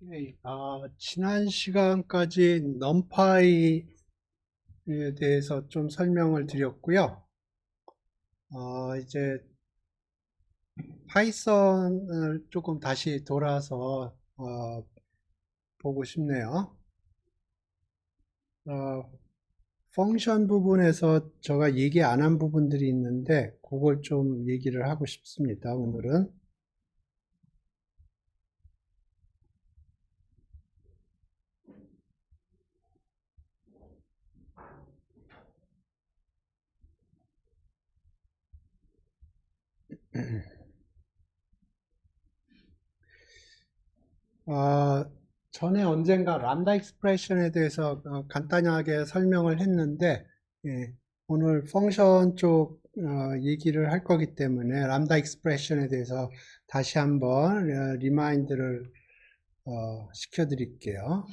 네, 지난 시간까지 넘파이에 대해서 좀 설명을 드렸고요. 이제 파이썬을 조금 다시 돌아서 보고 싶네요. 어, 펑션 부분에서 제가 얘기 안 한 부분들이 있는데 그걸 좀 얘기를 하고 싶습니다, 오늘은. 어, 전에 언젠가 람다 익스프레션에 대해서 간단하게 설명을 했는데, 예, 오늘 펑션 쪽 얘기를 할 거기 때문에 람다 익스프레션에 대해서 다시 한번 리마인드를 시켜드릴게요.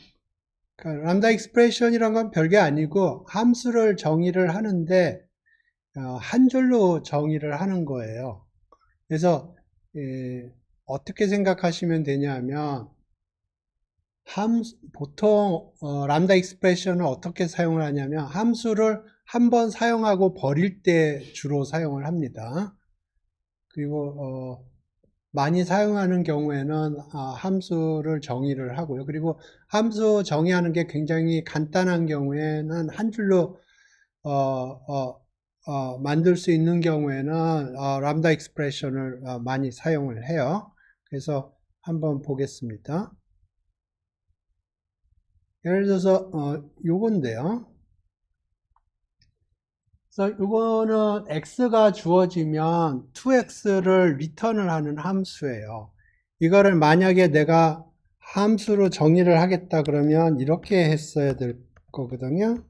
그러니까 람다 익스프레션이란 건 별게 아니고 함수를 정의를 하는데 한 줄로 정의를 하는 거예요. 그래서 어떻게 생각하시면 되냐면 보통 람다 익스프레션을 어떻게 사용을 하냐면 함수를 한 번 사용하고 버릴 때 주로 사용을 합니다. 그리고 많이 사용하는 경우에는 함수를 정의를 하고요. 그리고 함수 정의하는 게 굉장히 간단한 경우에는 한 줄로 만들 수 있는 경우에는 람다 익스프레션을 많이 사용을 해요. 그래서 한번 보겠습니다. 예를 들어서 요건데요. 그래서 요거는 x가 주어지면 2x를 리턴을 하는 함수예요. 이거를 만약에 내가 함수로 정의를 하겠다 그러면 이렇게 했어야 될 거거든요.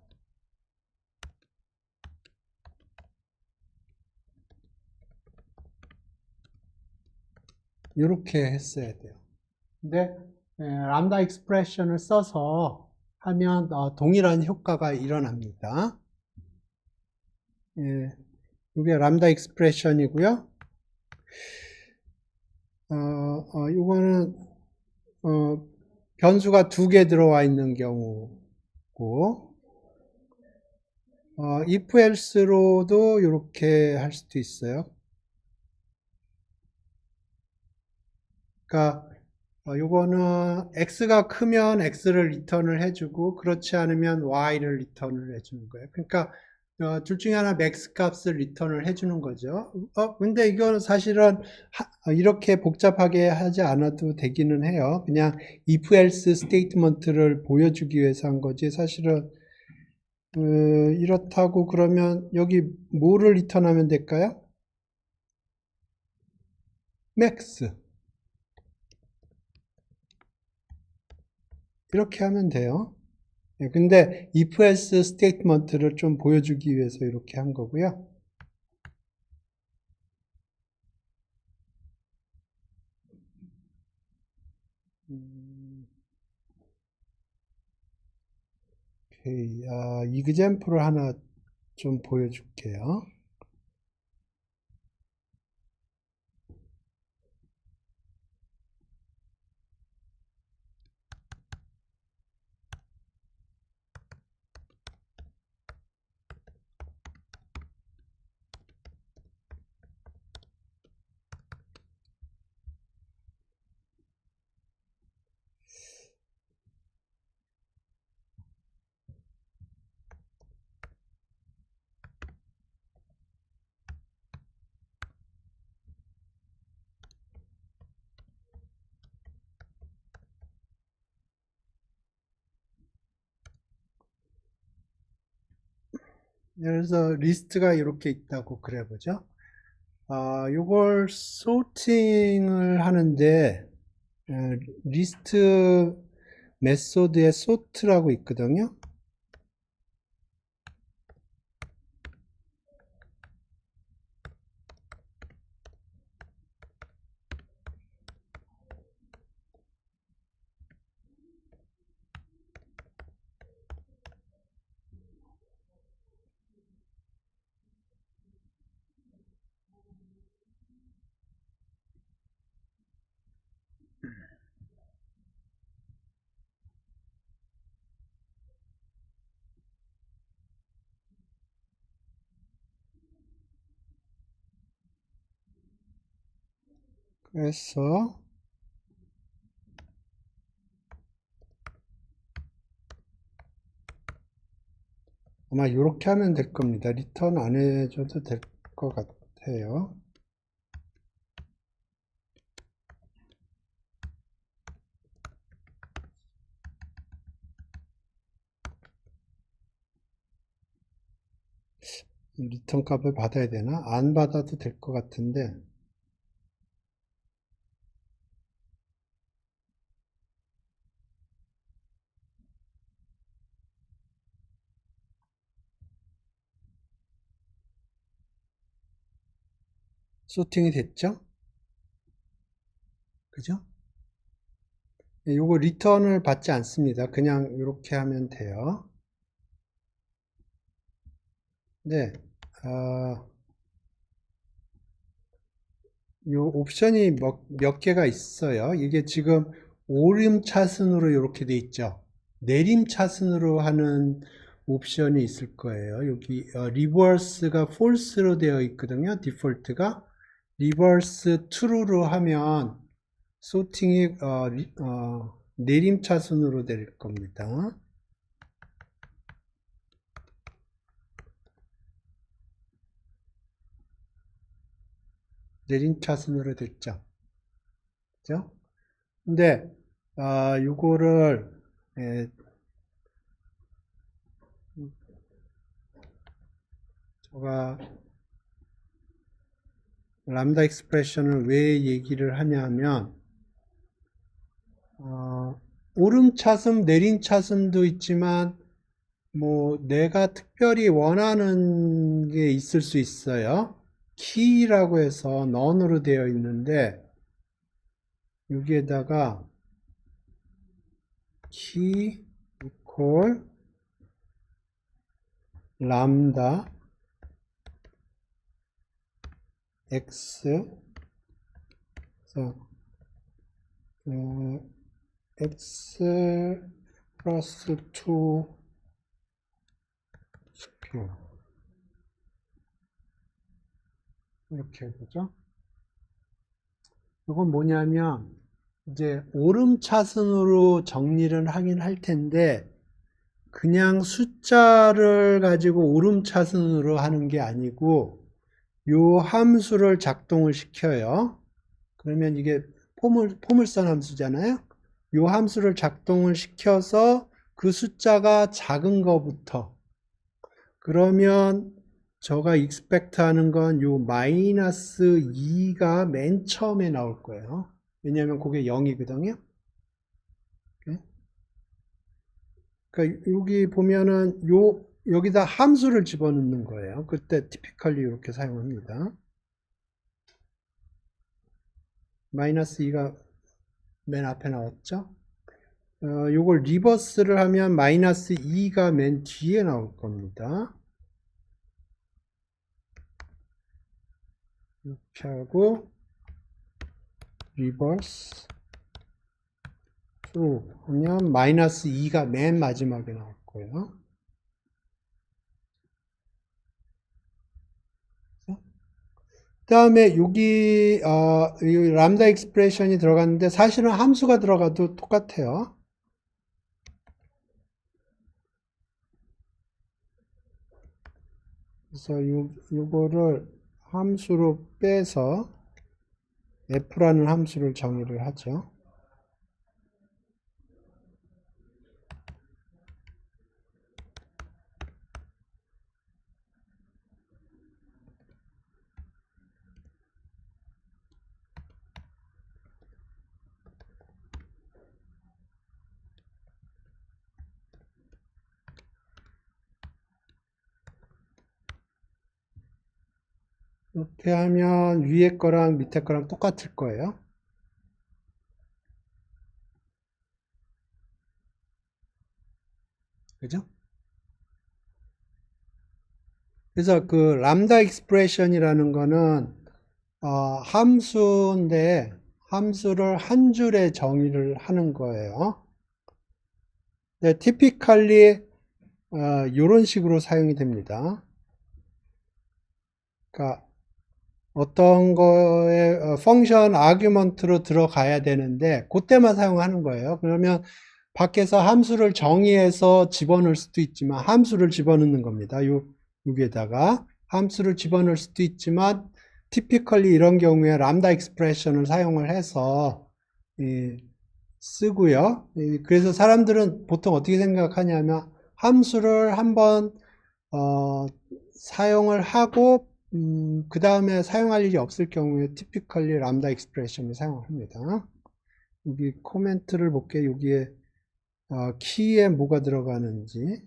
이렇게 했어야 돼요. 근데 람다 익스프레션을 써서 하면 동일한 효과가 일어납니다. 예, 이게 람다 익스프레션이고요. 이거는 변수가 2개 들어와 있는 경우고, if else로도 이렇게 할 수도 있어요. 그러니까 요거는 x가 크면 x를 리턴을 해주고 그렇지 않으면 y를 리턴을 해주는 거예요. 그러니까 둘 중에 하나 맥스 값을 리턴을 해주는 거죠. 근데 이거는 사실은 이렇게 복잡하게 하지 않아도 되기는 해요. 그냥 if else 스테이트먼트를 보여주기 위해서 한 거지. 사실은 이렇다고 그러면 여기 뭐를 리턴하면 될까요? 맥스. 이렇게 하면 돼요. 근데 if else 스테이트먼트를 좀 보여주기 위해서 이렇게 한 거고요. 오케이. example을 하나 좀 보여줄게요. 예를 들어서 리스트가 이렇게 있다고 그래보죠. 요걸 소팅을 하는데 리스트 메소드에 sort라고 있거든요. 그래서 아마 이렇게 하면 될 겁니다. 리턴 안 해줘도 될 것 같아요. 리턴 값을 받아야 되나? 안 받아도 될 것 같은데. 소팅이 됐죠? 그죠? 요거 리턴을 받지 않습니다. 그냥 이렇게 하면 돼요. 네, 요 옵션이 몇 개가 있어요. 이게 지금 오름차순으로 이렇게 돼 있죠. 내림차순으로 하는 옵션이 있을 거예요. 여기 리버스가 false로 되어 있거든요. 디폴트가 리버스 true로 하면 소팅이 내림차순으로 될 겁니다. 내림차순으로 됐죠. 그죠? 근데 요거를 제가 람다 익스프레션을 왜 얘기를 하냐면 오름차순, 내림차순도 있지만 뭐 내가 특별히 원하는 게 있을 수 있어요. 키라고 해서 none으로 되어 있는데 여기에다가 키 equal 람다 x 그래서 x 플러스 2 스퀘어 이렇게 되죠. 이건 뭐냐면 이제 오름차순으로 정리를 하긴 할 텐데 그냥 숫자를 가지고 오름차순으로 하는 게 아니고 요 함수를 작동을 시켜요. 그러면 이게 포물선 함수잖아요. 요 함수를 작동을 시켜서 그 숫자가 작은 거부터 그러면 제가 expect 하는 건 요 마이너스 2가 맨 처음에 나올 거예요. 왜냐하면 그게 0이거든요. 그러니까 여기 보면은 여기다 함수를 집어넣는 거예요. 그때 typically 이렇게 사용합니다. 마이너스 2가 맨 앞에 나왔죠. 요걸 리버스를 하면 마이너스 2가 맨 뒤에 나올 겁니다. 이렇게 하고 리버스 true 하면 마이너스 2가 맨 마지막에 나올 거예요. 그 다음에 여기 이 람다 익스프레션이 들어갔는데 사실은 함수가 들어가도 똑같아요. 그래서 요거를 함수로 빼서 f라는 함수를 정의를 하죠. 이렇게 하면 위에 거랑 밑에 거랑 똑같을 거예요. 그죠? 그래서 그 람다 익스프레션이라는 거는 함수인데 함수를 한 줄에 정의를 하는 거예요. 네, typically 이런 식으로 사용이 됩니다. 그러니까 어떤 거에 펑션 아규먼트로 들어가야 되는데 그때만 사용하는 거예요. 그러면 밖에서 함수를 정의해서 집어넣을 수도 있지만 함수를 집어넣는 겁니다. 여기에다가 함수를 집어넣을 수도 있지만 typically 이런 경우에 람다 익스프레션을 사용을 해서 쓰고요. 그래서 사람들은 보통 어떻게 생각하냐면 함수를 한번 사용을 하고 그 다음에 사용할 일이 없을 경우에 typically 람다 익스프레션을 사용합니다. 여기 코멘트를 볼게요. 여기에 키에 뭐가 들어가는지.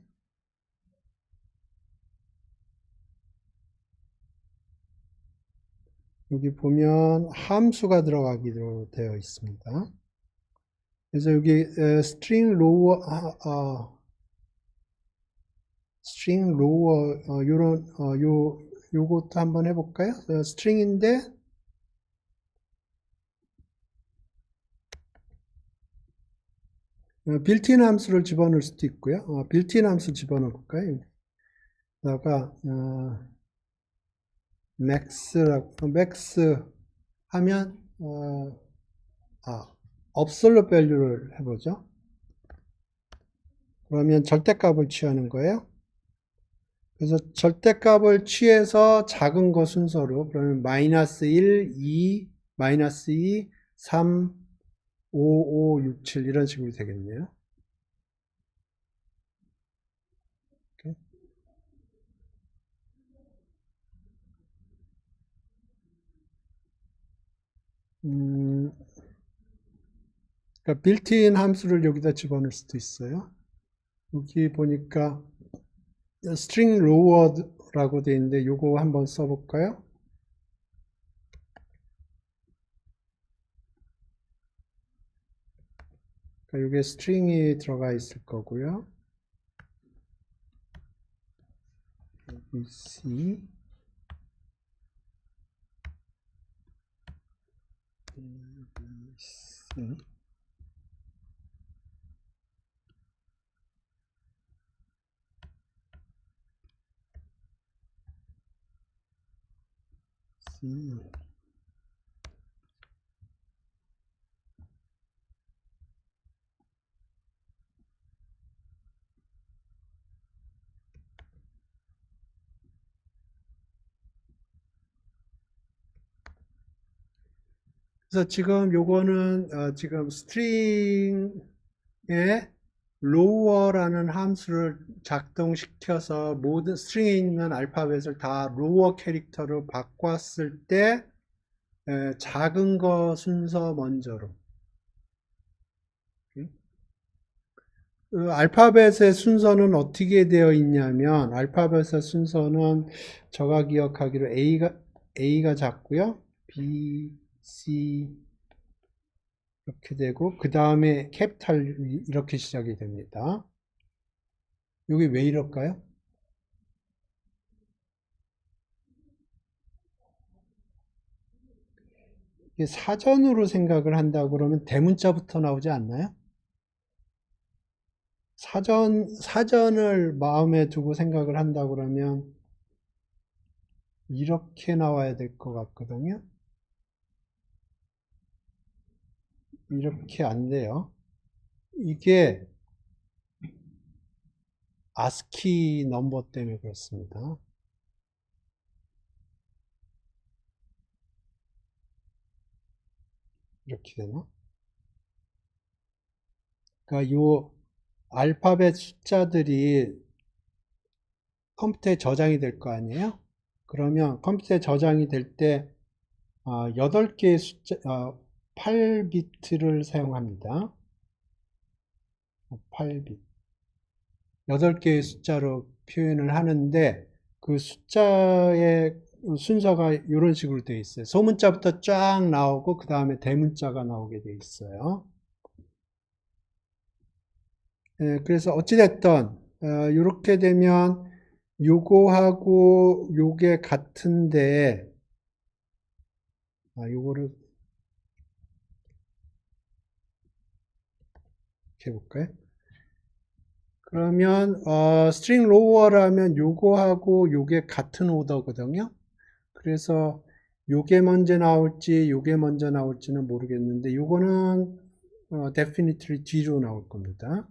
여기 보면 함수가 들어가기로 되어 있습니다. 그래서 여기 string lower string lower 요런 요것도 한번 해볼까요? string인데 빌트인 함수를 집어넣을 수도 있고요. 빌트인 함수 집어넣을까요? 여기다가 max 하면 absolute value를 해보죠. 그러면 절대값을 취하는 거예요. 그래서 절대값을 취해서 작은 거 순서로 그러면 마이너스 1, 2, 마이너스 2, 3, 5, 5, 6, 7 이런 식으로 되겠네요. 그러니까 빌트인 함수를 여기다 집어넣을 수도 있어요. 여기 보니까 string lower라고 되어 있는데 요거 한번 써볼까요? 그러니까 여기에 string이 들어가 있을 거고요. ABC ABC 그래서 지금 요거는 지금 string에 lower라는 함수를 작동시켜서 모든 string에 있는 알파벳을 다 lower 캐릭터로 바꿨을 때 작은 거 순서 먼저로 알파벳의 순서는 어떻게 되어 있냐면 알파벳의 순서는 제가 기억하기로 A가 작고요. B, C 이렇게 되고 그 다음에 캐피탈 이렇게 시작이 됩니다. 여기 왜 이럴까요? 이게 사전으로 생각을 한다 그러면 대문자부터 나오지 않나요? 사전을 마음에 두고 생각을 한다 그러면 이렇게 나와야 될 것 같거든요. 이렇게 안 돼요. 이게 아스키 넘버 때문에 그렇습니다. 이렇게 되나? 그러니까 요 알파벳 숫자들이 컴퓨터에 저장이 될 거 아니에요? 그러면 컴퓨터에 저장이 될 때 8개의 숫자 8비트를 사용합니다. 8비트 8개의 숫자로 표현을 하는데 그 숫자의 순서가 이런 식으로 되어 있어요. 소문자부터 쫙 나오고 그 다음에 대문자가 나오게 되어 있어요. 그래서 어찌됐든 이렇게 되면 요거하고 요게 같은데 요거를 이렇게 해볼까요? 그러면 string lower라면 요거하고 요게 같은 오더거든요. 그래서 요게 먼저 나올지 요게 먼저 나올지는 모르겠는데 요거는 definitely 뒤로 나올 겁니다.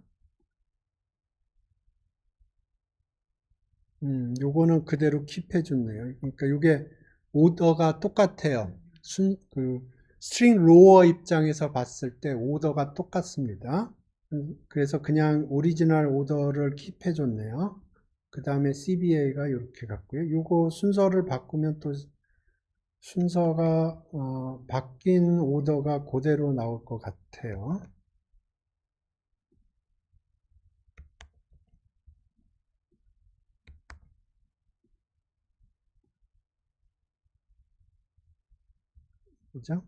요거는 그대로 킵해 줬네요. 그러니까 요게 오더가 똑같아요. 스트링 로어 입장에서 봤을 때 오더가 똑같습니다. 그래서 그냥 오리지널 오더를 킵해 줬네요. 그 다음에 CBA가 이렇게 갔고요. 요거 순서를 바꾸면 또 순서가 바뀐 오더가 그대로 나올 것 같아요. 그죠?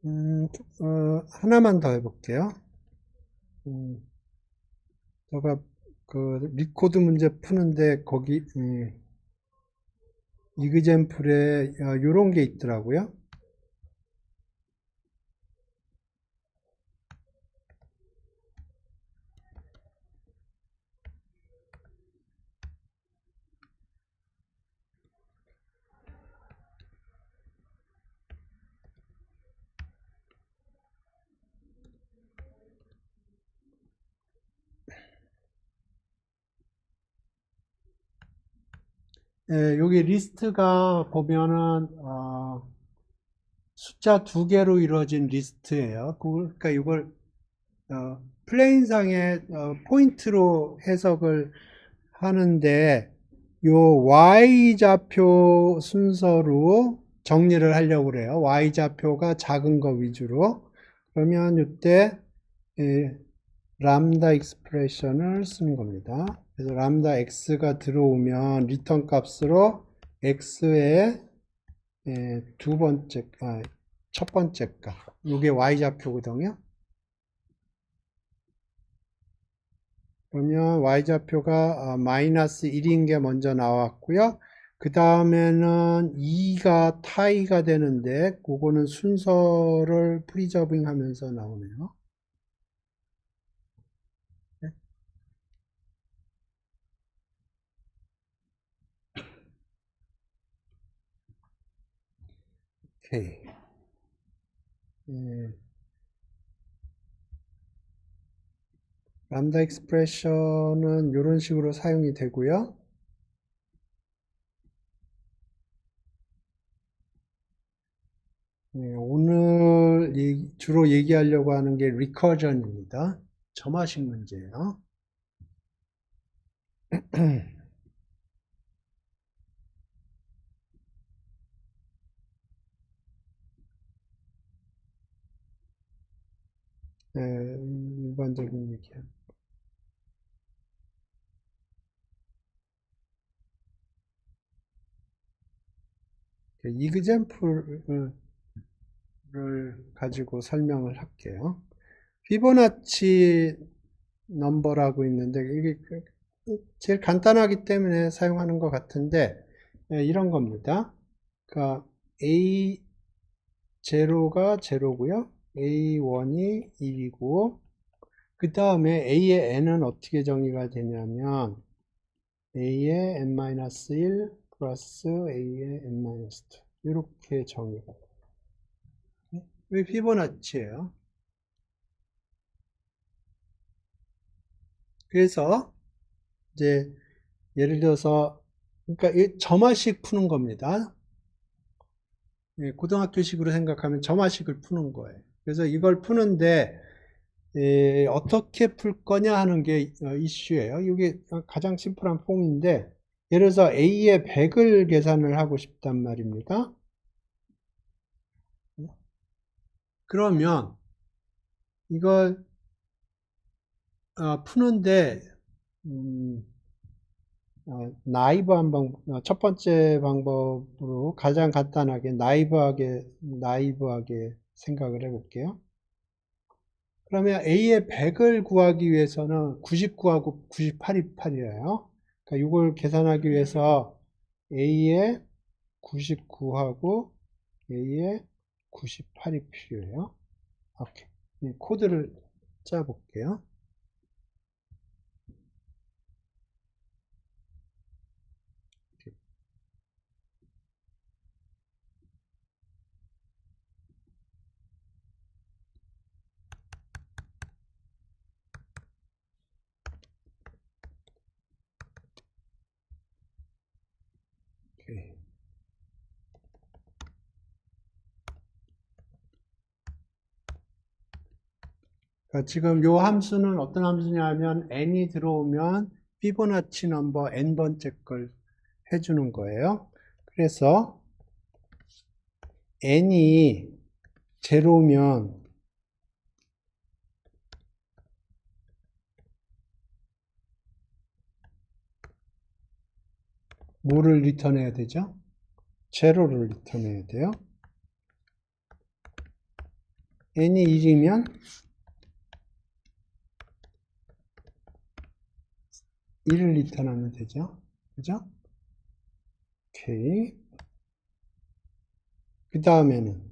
음, 하나만 더 해볼게요. 음, 제가 그 리코드 문제 푸는데 거기 이그젠플에 요런 게 있더라고요. 여기 리스트가 보면은 숫자 두 개로 이루어진 리스트예요. 그러니까 이걸 플레인상의 포인트로 해석을 하는데 요 Y좌표 순서로 정리를 하려고 그래요. Y좌표가 작은 거 위주로. 그러면 이때 람다 익스프레션을 쓰는 겁니다. 그래서 람다 x가 들어오면 리턴 값으로 x의 첫 번째 값. 이게 y좌표거든요. 그러면 y좌표가 마이너스 1인 게 먼저 나왔고요. 그 다음에는 2가 타이가 되는데 그거는 순서를 프리저빙 하면서 나오네요. 오케이. 예, 람다 익스프레션은 이런 식으로 사용이 되고요. 오늘 주로 얘기하려고 하는 게 리커전입니다. 점화식 문제예요. 일반적인 얘기예요. 이그젠플을 가지고 설명을 할게요. 피보나치 넘버라고 있는데 이게 제일 간단하기 때문에 사용하는 것 같은데 이런 겁니다. 그러니까 A0가 0고요. A1이 1이고 그 다음에 A의 n은 어떻게 정의가 되냐면 A의 n-1 플러스 A의 n-2 이렇게 정의가 돼요. 왜 피보나치예요? 그래서 이제 예를 들어서 그러니까 점화식 푸는 겁니다. 고등학교식으로 생각하면 점화식을 푸는 거예요. 그래서 이걸 푸는데 어떻게 풀 거냐 하는 게 이슈예요. 이게 가장 심플한 폼인데 예를 들어서 A의 100을 계산을 하고 싶단 말입니다. 그러면 이걸 푸는데 나이브 첫 번째 방법으로 가장 간단하게 나이브하게 생각을 해볼게요. 그러면 A의 100을 구하기 위해서는 99하고 98이 8이에요. 그러니까 이걸 계산하기 위해서 A의 99하고 A의 98이 필요해요. 오케이. 코드를 짜볼게요. 그러니까 지금 요 함수는 어떤 함수냐면 n이 들어오면 피보나치 넘버 n번째 걸 해주는 거예요. 그래서 n이 제로면 뭐를 리턴해야 되죠? 제로를 리턴해야 돼요. n이 1이면 1을 리턴하면 되죠. 그죠? 오케이. 그 다음에는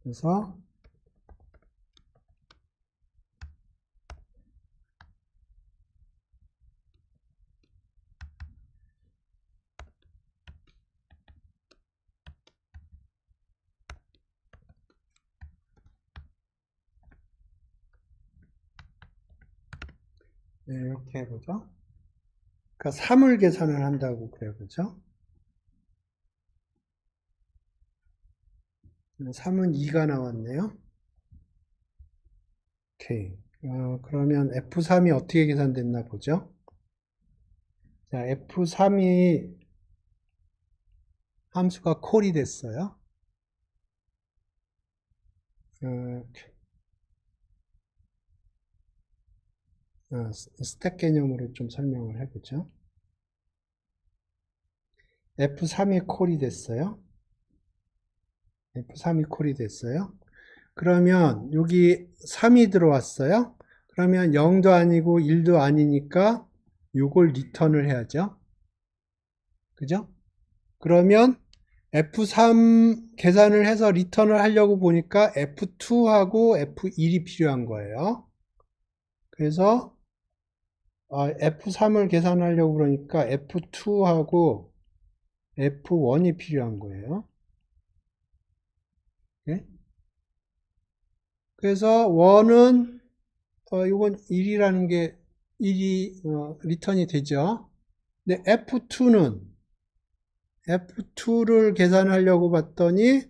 그래서 네, 이렇게 해보죠. 그러니까 3을 계산을 한다고 그래요. 그죠? 3은 2가 나왔네요. 오케이. 그러면 F3이 어떻게 계산됐나 보죠? 자, F3이 함수가 콜이 됐어요. 스택 개념으로 좀 설명을 해보죠. F3이 콜이 됐어요. F3이 콜이 됐어요. 그러면 여기 3이 들어왔어요. 그러면 0도 아니고 1도 아니니까 이걸 리턴을 해야죠. 그죠? 그러면 F3 계산을 해서 리턴을 하려고 보니까 F2하고 F1이 필요한 거예요. 그래서 F3을 계산하려고 그러니까 F2하고 F1이 필요한 거예요. 네? 그래서 1은 이건 1이라는 게 1이 리턴이 되죠. 근데 F2를 계산하려고 봤더니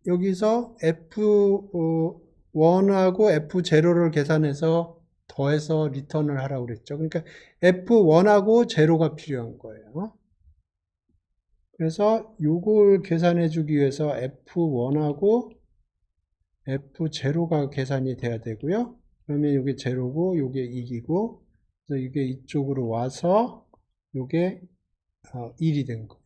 여기서 F1하고 F0를 계산해서 더해서 리턴을 하라고 그랬죠. 그러니까 F1하고 제로가 필요한 거예요. 그래서 이걸 계산해 주기 위해서 F1하고 F0가 계산이 돼야 되고요. 그러면 이게 제로고 이게 2이고 그래서 이게 이쪽으로 와서 이게 1이 된 거예요.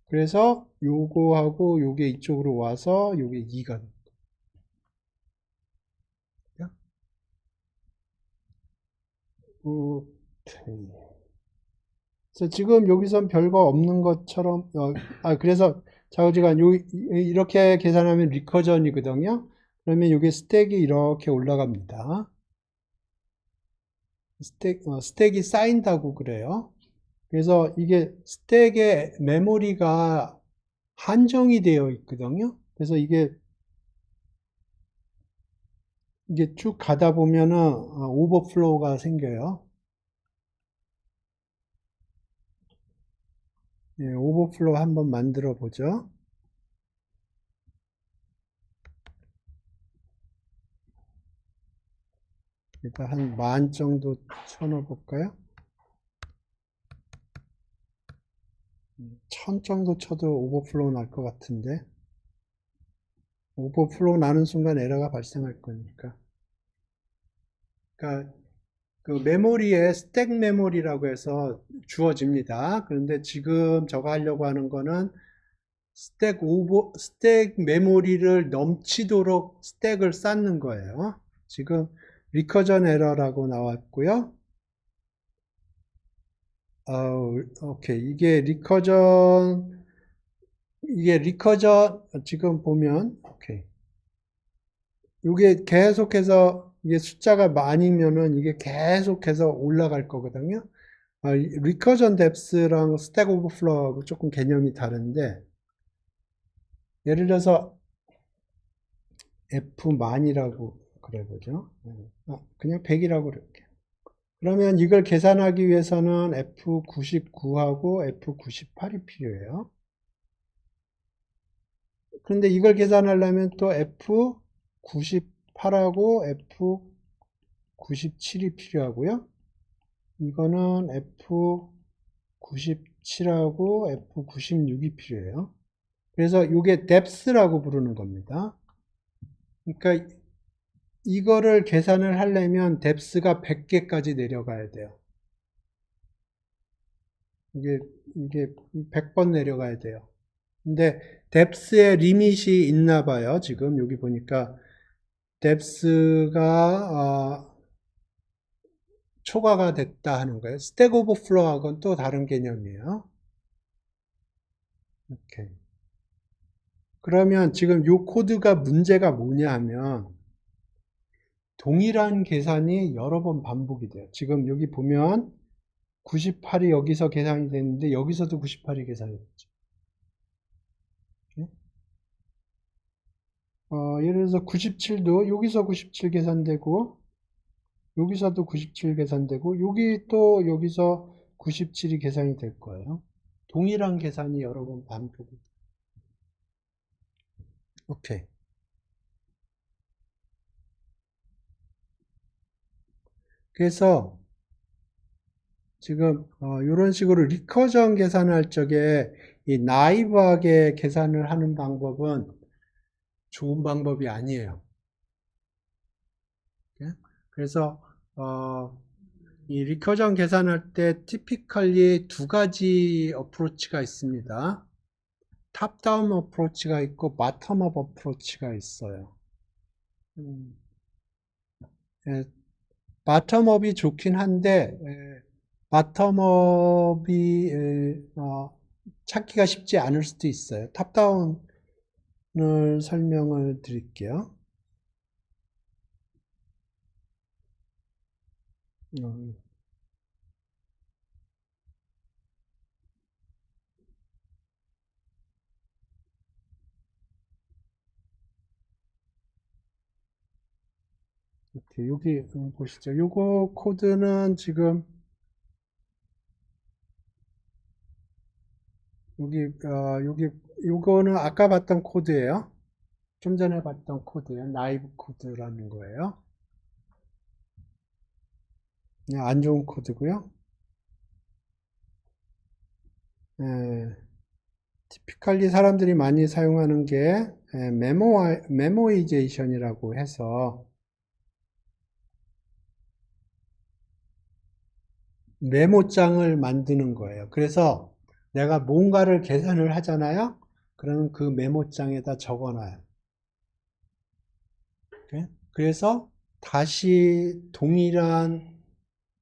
그래서 요거하고 요게 이쪽으로 와서 요게 2가 된 거예요. 오케이. 그래서 지금 여기선 별거 없는 것처럼 그래서 좌우지간 이렇게 계산하면 리커전이거든요. 그러면 요게 스택이 이렇게 올라갑니다. 스택이 쌓인다고 그래요. 그래서 이게 스택의 메모리가 한정이 되어 있거든요. 그래서 이게 쭉 가다 보면은 오버플로우가 생겨요. 예, 오버플로우 한번 만들어 보죠. 일단 한 10,000 정도 쳐넣어 볼까요? 1000 정도 쳐도 오버플로우 날 것 같은데. 오버플로우 나는 순간 에러가 발생할 거니까. 그러니까 그 메모리에 스택 메모리라고 해서 주어집니다. 그런데 지금 저거 하려고 하는 거는 스택 메모리를 넘치도록 스택을 쌓는 거예요. 지금 리커전 에러라고 나왔고요. 오케이. 이게 리커전, 지금 보면, 오케이. 이게 계속해서, 이게 숫자가 많으면은 이게 계속해서 올라갈 거거든요. 리커전 뎁스랑 스택 오버플로우하고 조금 개념이 다른데, 예를 들어서 F만이라고 그래보죠. 그냥 100이라고 그럴게요. 그러면 이걸 계산하기 위해서는 F99하고 F98이 필요해요. 그런데 이걸 계산하려면 또 F98하고 F97이 필요하고요. 이거는 F97하고 F96이 필요해요. 그래서 이게 depth라고 부르는 겁니다. 그러니까 이거를 계산을 하려면 depth가 100개까지 내려가야 돼요. 이게 100번 내려가야 돼요. 근데 depth의 리밋이 있나 봐요. 지금 여기 보니까 depth가 초과가 됐다 하는 거예요. 스택 오버플로우하고는 또 다른 개념이에요. 오케이. 그러면 지금 이 코드가 문제가 뭐냐 하면 동일한 계산이 여러 번 반복이 돼요. 지금 여기 보면 98이 여기서 계산이 됐는데 여기서도 98이 계산이 됐죠. 예를 들어서 97도 여기서 97 계산되고 여기서도 97 계산되고 여기 또 여기서 97이 계산이 될 거예요. 동일한 계산이 여러 번 반복이 돼요. 오케이. 그래서 지금 이런 식으로 리커전 계산할 적에 이 나이브하게 계산을 하는 방법은 좋은 방법이 아니에요. 그래서 이 리커전 계산할 때 티피컬리 두 가지 어프로치가 있습니다. 탑다운 어프로치가 있고 바텀업 어프로치가 있어요. 예, 바텀업이 좋긴 한데 바텀업이 찾기가 쉽지 않을 수도 있어요. 탑다운을 설명을 드릴게요. 이렇게 여기 보시죠. 요거 코드는 지금 여기 요거는 아까 봤던 코드예요. 좀 전에 봤던 코드예요. 나이브 코드라는 거예요. 그냥 안 좋은 코드고요. 예, 티피컬리 사람들이 많이 사용하는 게 메모이제이션이라고 해서 메모장을 만드는 거예요. 그래서 내가 뭔가를 계산을 하잖아요. 그러면 그 메모장에다 적어놔요. 그래서 다시 동일한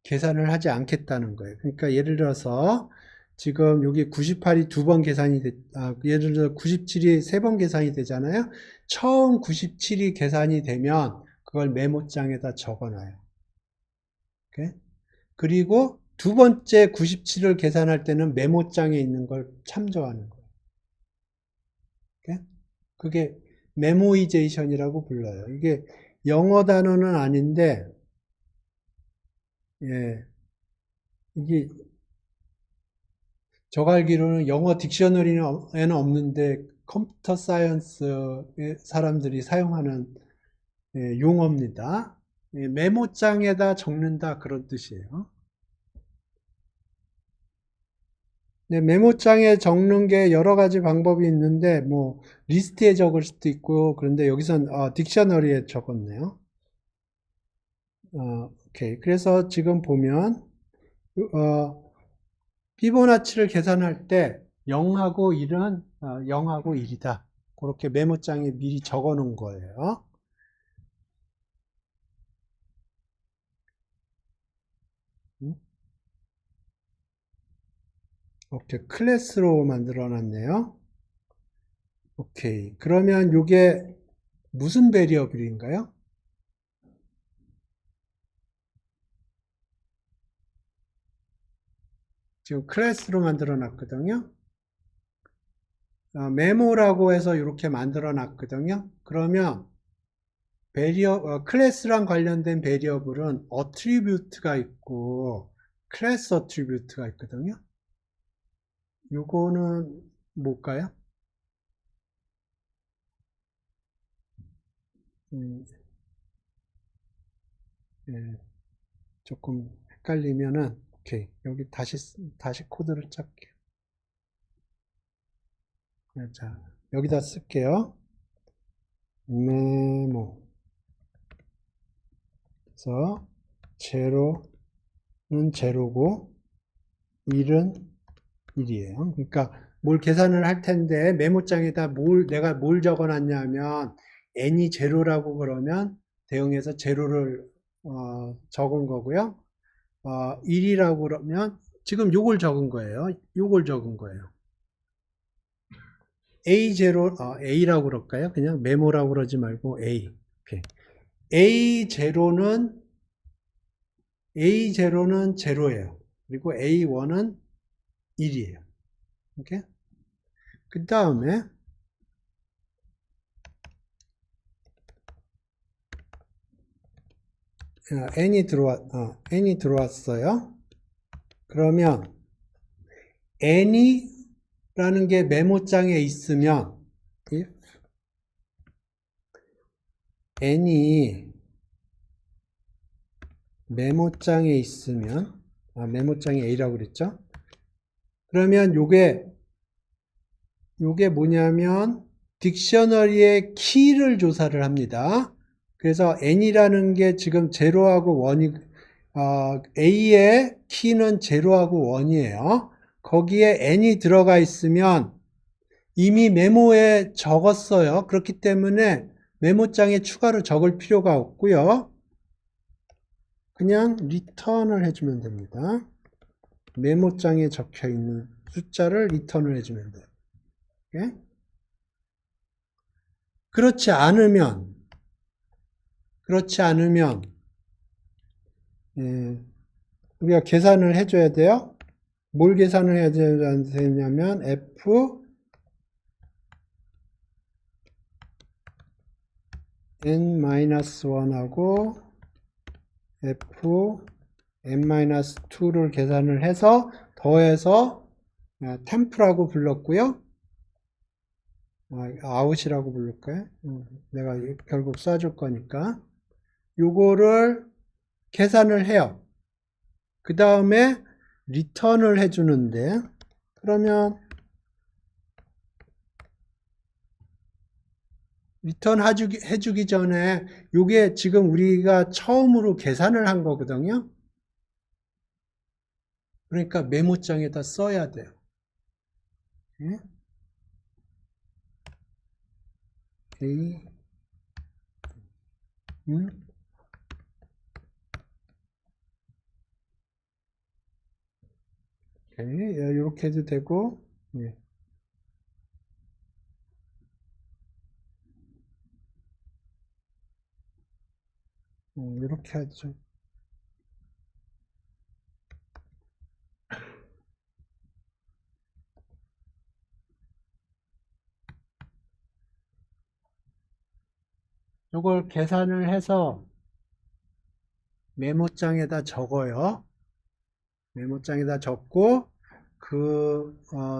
계산을 하지 않겠다는 거예요. 그러니까 예를 들어서 지금 여기 98이 두 번 계산이 예를 들어 97이 세 번 계산이 되잖아요. 처음 97이 계산이 되면 그걸 메모장에다 적어놔요. 그리고 두 번째 97을 계산할 때는 메모장에 있는 걸 참조하는 거예요. 그게 메모이제이션이라고 불러요. 이게 영어 단어는 아닌데, 예, 이게 제가 알기로는 영어 딕셔너리에는 없는데 컴퓨터 사이언스 사람들이 사용하는 용어입니다. 메모장에다 적는다 그런 뜻이에요. 네, 메모장에 적는 게 여러 가지 방법이 있는데 뭐 리스트에 적을 수도 있고 그런데 여기선 딕셔너리에 적었네요. 오케이. 그래서 지금 보면 피보나치를 계산할 때 0하고 1은 0하고 1이다. 그렇게 메모장에 미리 적어 놓은 거예요. 이렇게 클래스로 만들어 놨네요. 오케이. 그러면 이게 무슨 베리어블인가요? 지금 클래스로 만들어 놨거든요. 메모라고 해서 이렇게 만들어 놨거든요. 그러면 클래스랑 관련된 베리어블은 어트리뷰트가 있고 클래스 어트리뷰트가 있거든요. 요거는 뭘까요? 음, 예, 조금 헷갈리면은 오케이 여기 다시 코드를 짤게요. 자 여기다 쓸게요. 메모 그래서 제로는 제로고 1은 1이에요. 그러니까 뭘 계산을 할 텐데 메모장에다 내가 뭘 적어놨냐면 n이 제로라고 그러면 대응해서 제로를 적은 거고요. 1이라고 그러면 지금 요걸 적은 거예요. 요걸 적은 거예요. A라고 그럴까요? 그냥 메모라고 그러지 말고 A. 오케이. A0는 A0는 제로예요. 그리고 A1은 1이에요. 오케이? 그 다음에 n이 들어왔어요. 그러면 n이라는 게 메모장에 있으면 if n이 메모장에 있으면 메모장이 A라고 그랬죠? 그러면 요게 뭐냐면 딕셔너리의 키를 조사를 합니다. 그래서 n이라는 게 지금 제로하고 1이 A의 키는 제로하고 1이에요. 거기에 n이 들어가 있으면 이미 메모에 적었어요. 그렇기 때문에 메모장에 추가로 적을 필요가 없고요. 그냥 리턴을 해주면 됩니다. 메모장에 적혀 있는 숫자를 리턴을 해주면 돼요. 예? 그렇지 않으면 예, 우리가 계산을 해줘야 돼요. 뭘 계산을 해야 되냐면 f n-1하고 f n-2를 계산을 해서 더해서 템프라고 불렀고요. 아웃이라고 부를까요? 내가 결국 쏴줄 거니까 요거를 계산을 해요. 그 다음에 리턴을 해주는데 그러면 리턴 해주기 전에 요게 지금 우리가 처음으로 계산을 한 거거든요. 그러니까 메모장에다 써야 돼요. 예? A 이렇게 해도 되고 예. 이렇게 하죠. 이걸 계산을 해서 메모장에다 적어요. 메모장에다 적고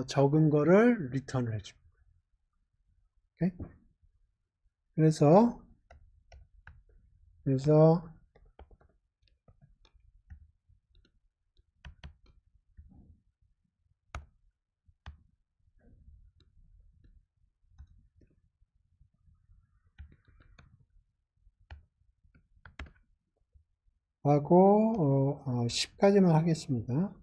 적은 거를 리턴을 해줍니다. 오케이? 그래서 하고 10까지만 하겠습니다.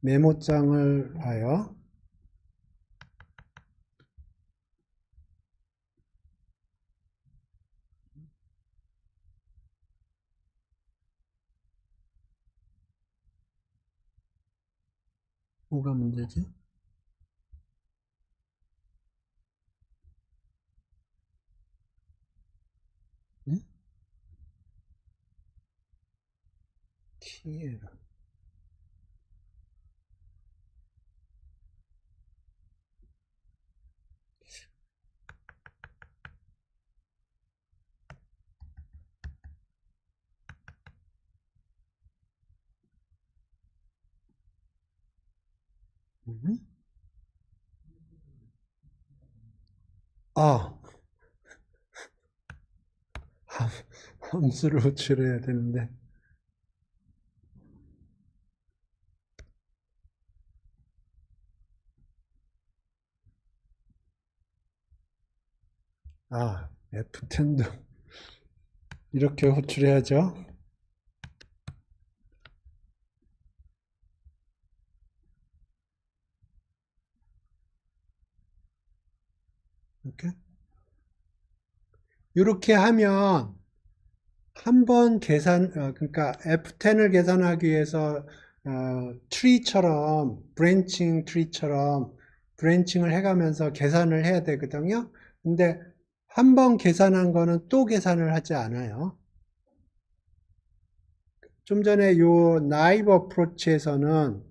메모장을 봐요. 뭐가 문제지? 응? TL 아, 함수를 호출해야 되는데. 아, F10도 이렇게 호출해야죠. 이렇게 하면 한 번 그러니까 F10을 계산하기 위해서 트리처럼, 브랜칭 트리처럼 브랜칭을 해가면서 계산을 해야 되거든요. 근데 한 번 계산한 거는 또 계산을 하지 않아요. 좀 전에 요 나이브 어프로치에서는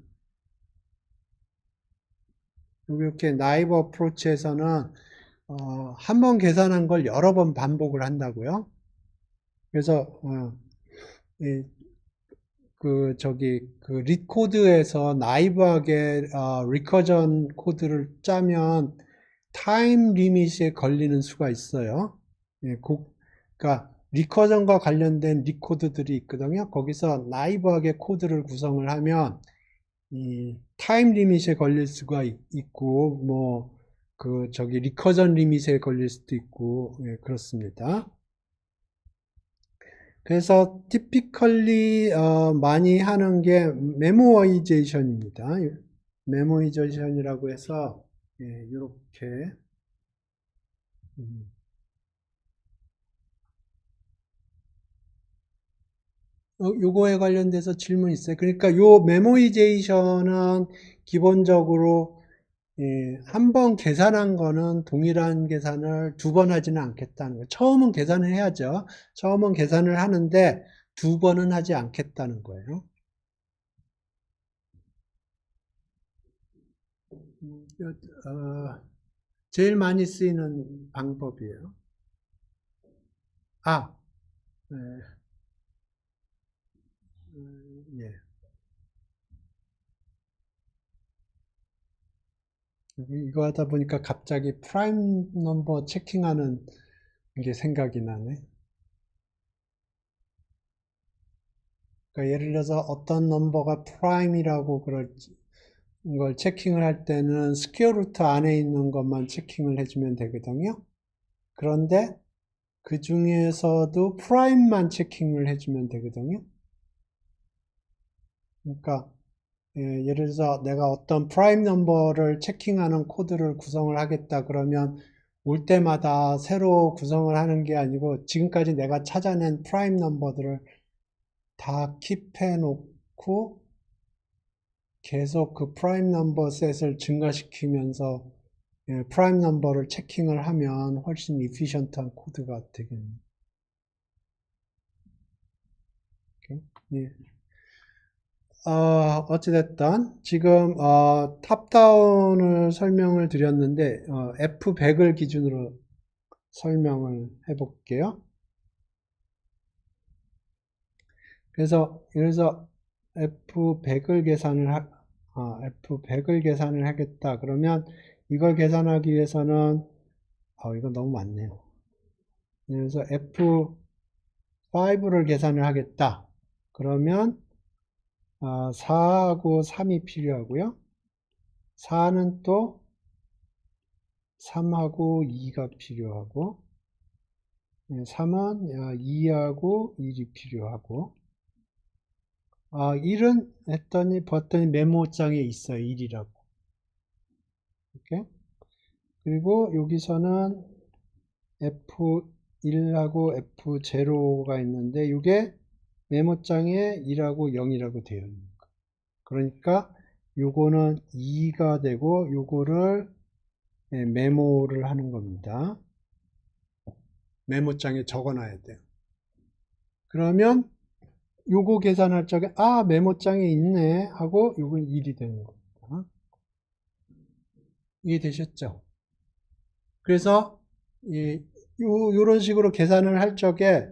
이렇게 나이브 어프로치에서는 한 번 계산한 걸 여러 번 반복을 한다고요. 그래서 그 리코드에서 나이브하게 리커전 코드를 짜면 타임 리밋에 걸리는 수가 있어요. 예, 그러니까 리커전과 관련된 리코드들이 있거든요. 거기서 나이브하게 코드를 구성을 하면 이 타임 리밋에 걸릴 수가 있고 리커전 리밋에 걸릴 수도 있고 예, 그렇습니다. 그래서 typically 많이 하는 게 메모이제이션입니다. 메모이제이션이라고 해서 예, 이렇게 요거에 관련돼서 질문 있어요. 그러니까 요 메모이제이션은 기본적으로 예, 한 번 계산한 거는 동일한 계산을 두 번 하지는 않겠다는 거예요. 처음은 계산을 해야죠. 처음은 계산을 하는데 두 번은 하지 않겠다는 거예요. 제일 많이 쓰이는 방법이에요. 아, 네, 예. 이거 하다 보니까 갑자기 프라임 넘버 체킹하는 게 생각이 나네. 그러니까 예를 들어서 어떤 넘버가 프라임이라고 그럴 걸 체킹을 할 때는 스퀘어 루트 안에 있는 것만 체킹을 해주면 되거든요. 그런데 그 중에서도 프라임만 체킹을 해주면 되거든요. 그러니까 예를 들어서 내가 어떤 프라임 넘버를 체킹하는 코드를 구성을 하겠다 그러면 올 때마다 새로 구성을 하는 게 아니고 지금까지 내가 찾아낸 프라임 넘버들을 다 킵해 놓고 계속 그 프라임 넘버 셋을 증가시키면서 프라임 넘버를 체킹을 하면 훨씬 이피션트한 코드가 되겠네요. 예. 어찌됐든 지금 탑다운을 설명을 드렸는데 F100을 기준으로 설명을 해볼게요. 그래서 F100을 F100을 계산을 하겠다. 그러면 이걸 계산하기 위해서는 이거 너무 많네요. 그래서 F5를 계산을 하겠다. 그러면 4하고 3이 필요하고요. 4는 또 3하고 2가 필요하고 3은 2하고 1이 필요하고 1은 봤더니 메모장에 있어요. 1이라고. 이렇게. 그리고 여기서는 F1하고 F0가 있는데 이게 메모장에 1하고 0이라고 되어 있는 거예요. 그러니까 요거는 2가 되고 요거를 메모를 하는 겁니다. 메모장에 적어놔야 돼요. 그러면 요거 계산할 적에 메모장에 있네 하고 요건 1이 되는 겁니다. 이해되셨죠? 그래서 요런 식으로 계산을 할 적에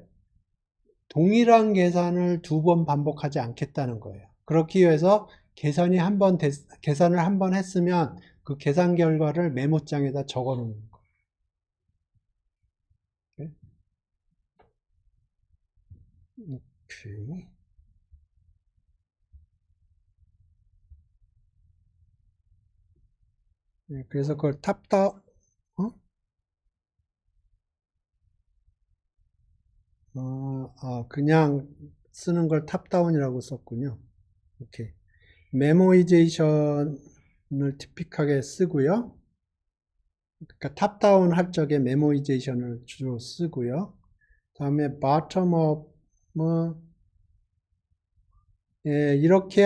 동일한 계산을 두 번 반복하지 않겠다는 거예요. 그렇기 위해서 계산을 한 번 했으면 그 계산 결과를 메모장에다 적어 놓는 거예요. 오케이. 그래서 그걸 탑다운, 그냥 쓰는 걸 탑다운이라고 썼군요. 오케이. 메모이제이션을 티픽하게 쓰고요. 그러니까 탑다운 할 적에 메모이제이션을 주로 쓰고요. 다음에 bottom-up은 이렇게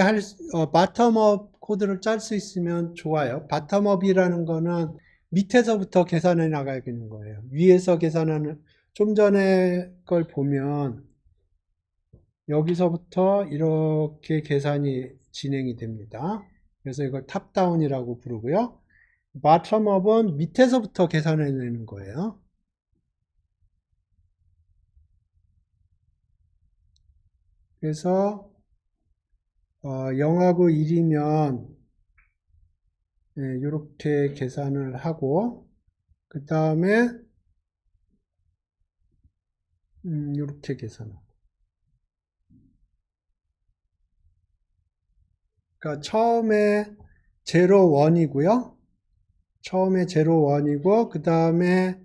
bottom-up 코드를 짤 수 있으면 좋아요. bottom-up이라는 거는 밑에서부터 계산해 나가야 되는 거예요. 위에서 계산하는, 좀 전에 걸 보면 여기서부터 이렇게 계산이 진행이 됩니다. 그래서 이걸 탑다운이라고 부르고요. bottom-up은 밑에서부터 계산해내는 거예요. 그래서 0하고 1이면 이렇게 계산을 하고 그 다음에 이렇게 계산하고, 그러니까 처음에 0, 1이고요. 처음에 0, 1이고 그 다음에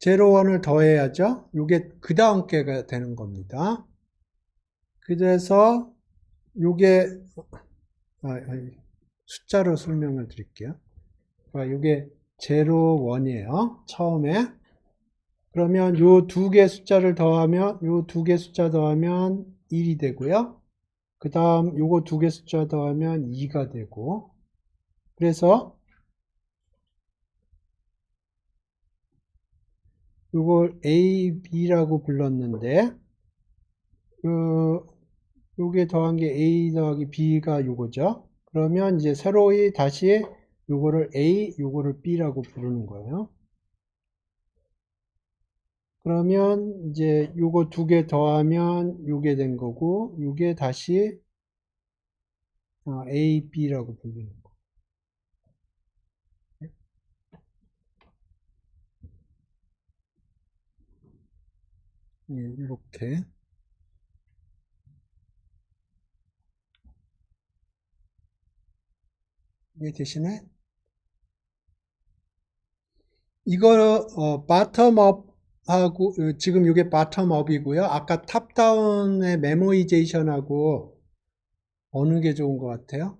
0, 1을 더해야죠. 이게 그 다음 개가 되는 겁니다. 그래서 이게 숫자로 설명을 드릴게요. 이게 0, 1이에요. 처음에. 그러면 요 두 개 숫자를 더하면, 요 두 개 숫자 더하면 1이 되고요. 그 다음 요거 두 개 숫자 더하면 2가 되고, 그래서 요걸 A, B라고 불렀는데, 요게 더한 게 A 더하기 B가 요거죠. 그러면 이제 새로이 다시 요거를 A, 요거를 B라고 부르는 거예요. 그러면 이제 요거 두 개 더하면 요게 된 거고, 요게 다시 A, B라고 부르는 거. 이렇게. 이게 대신에 이거 bottom-up 하고 지금 이게 bottom-up이고요. 아까 top-down의 memoization하고 어느 게 좋은 것 같아요?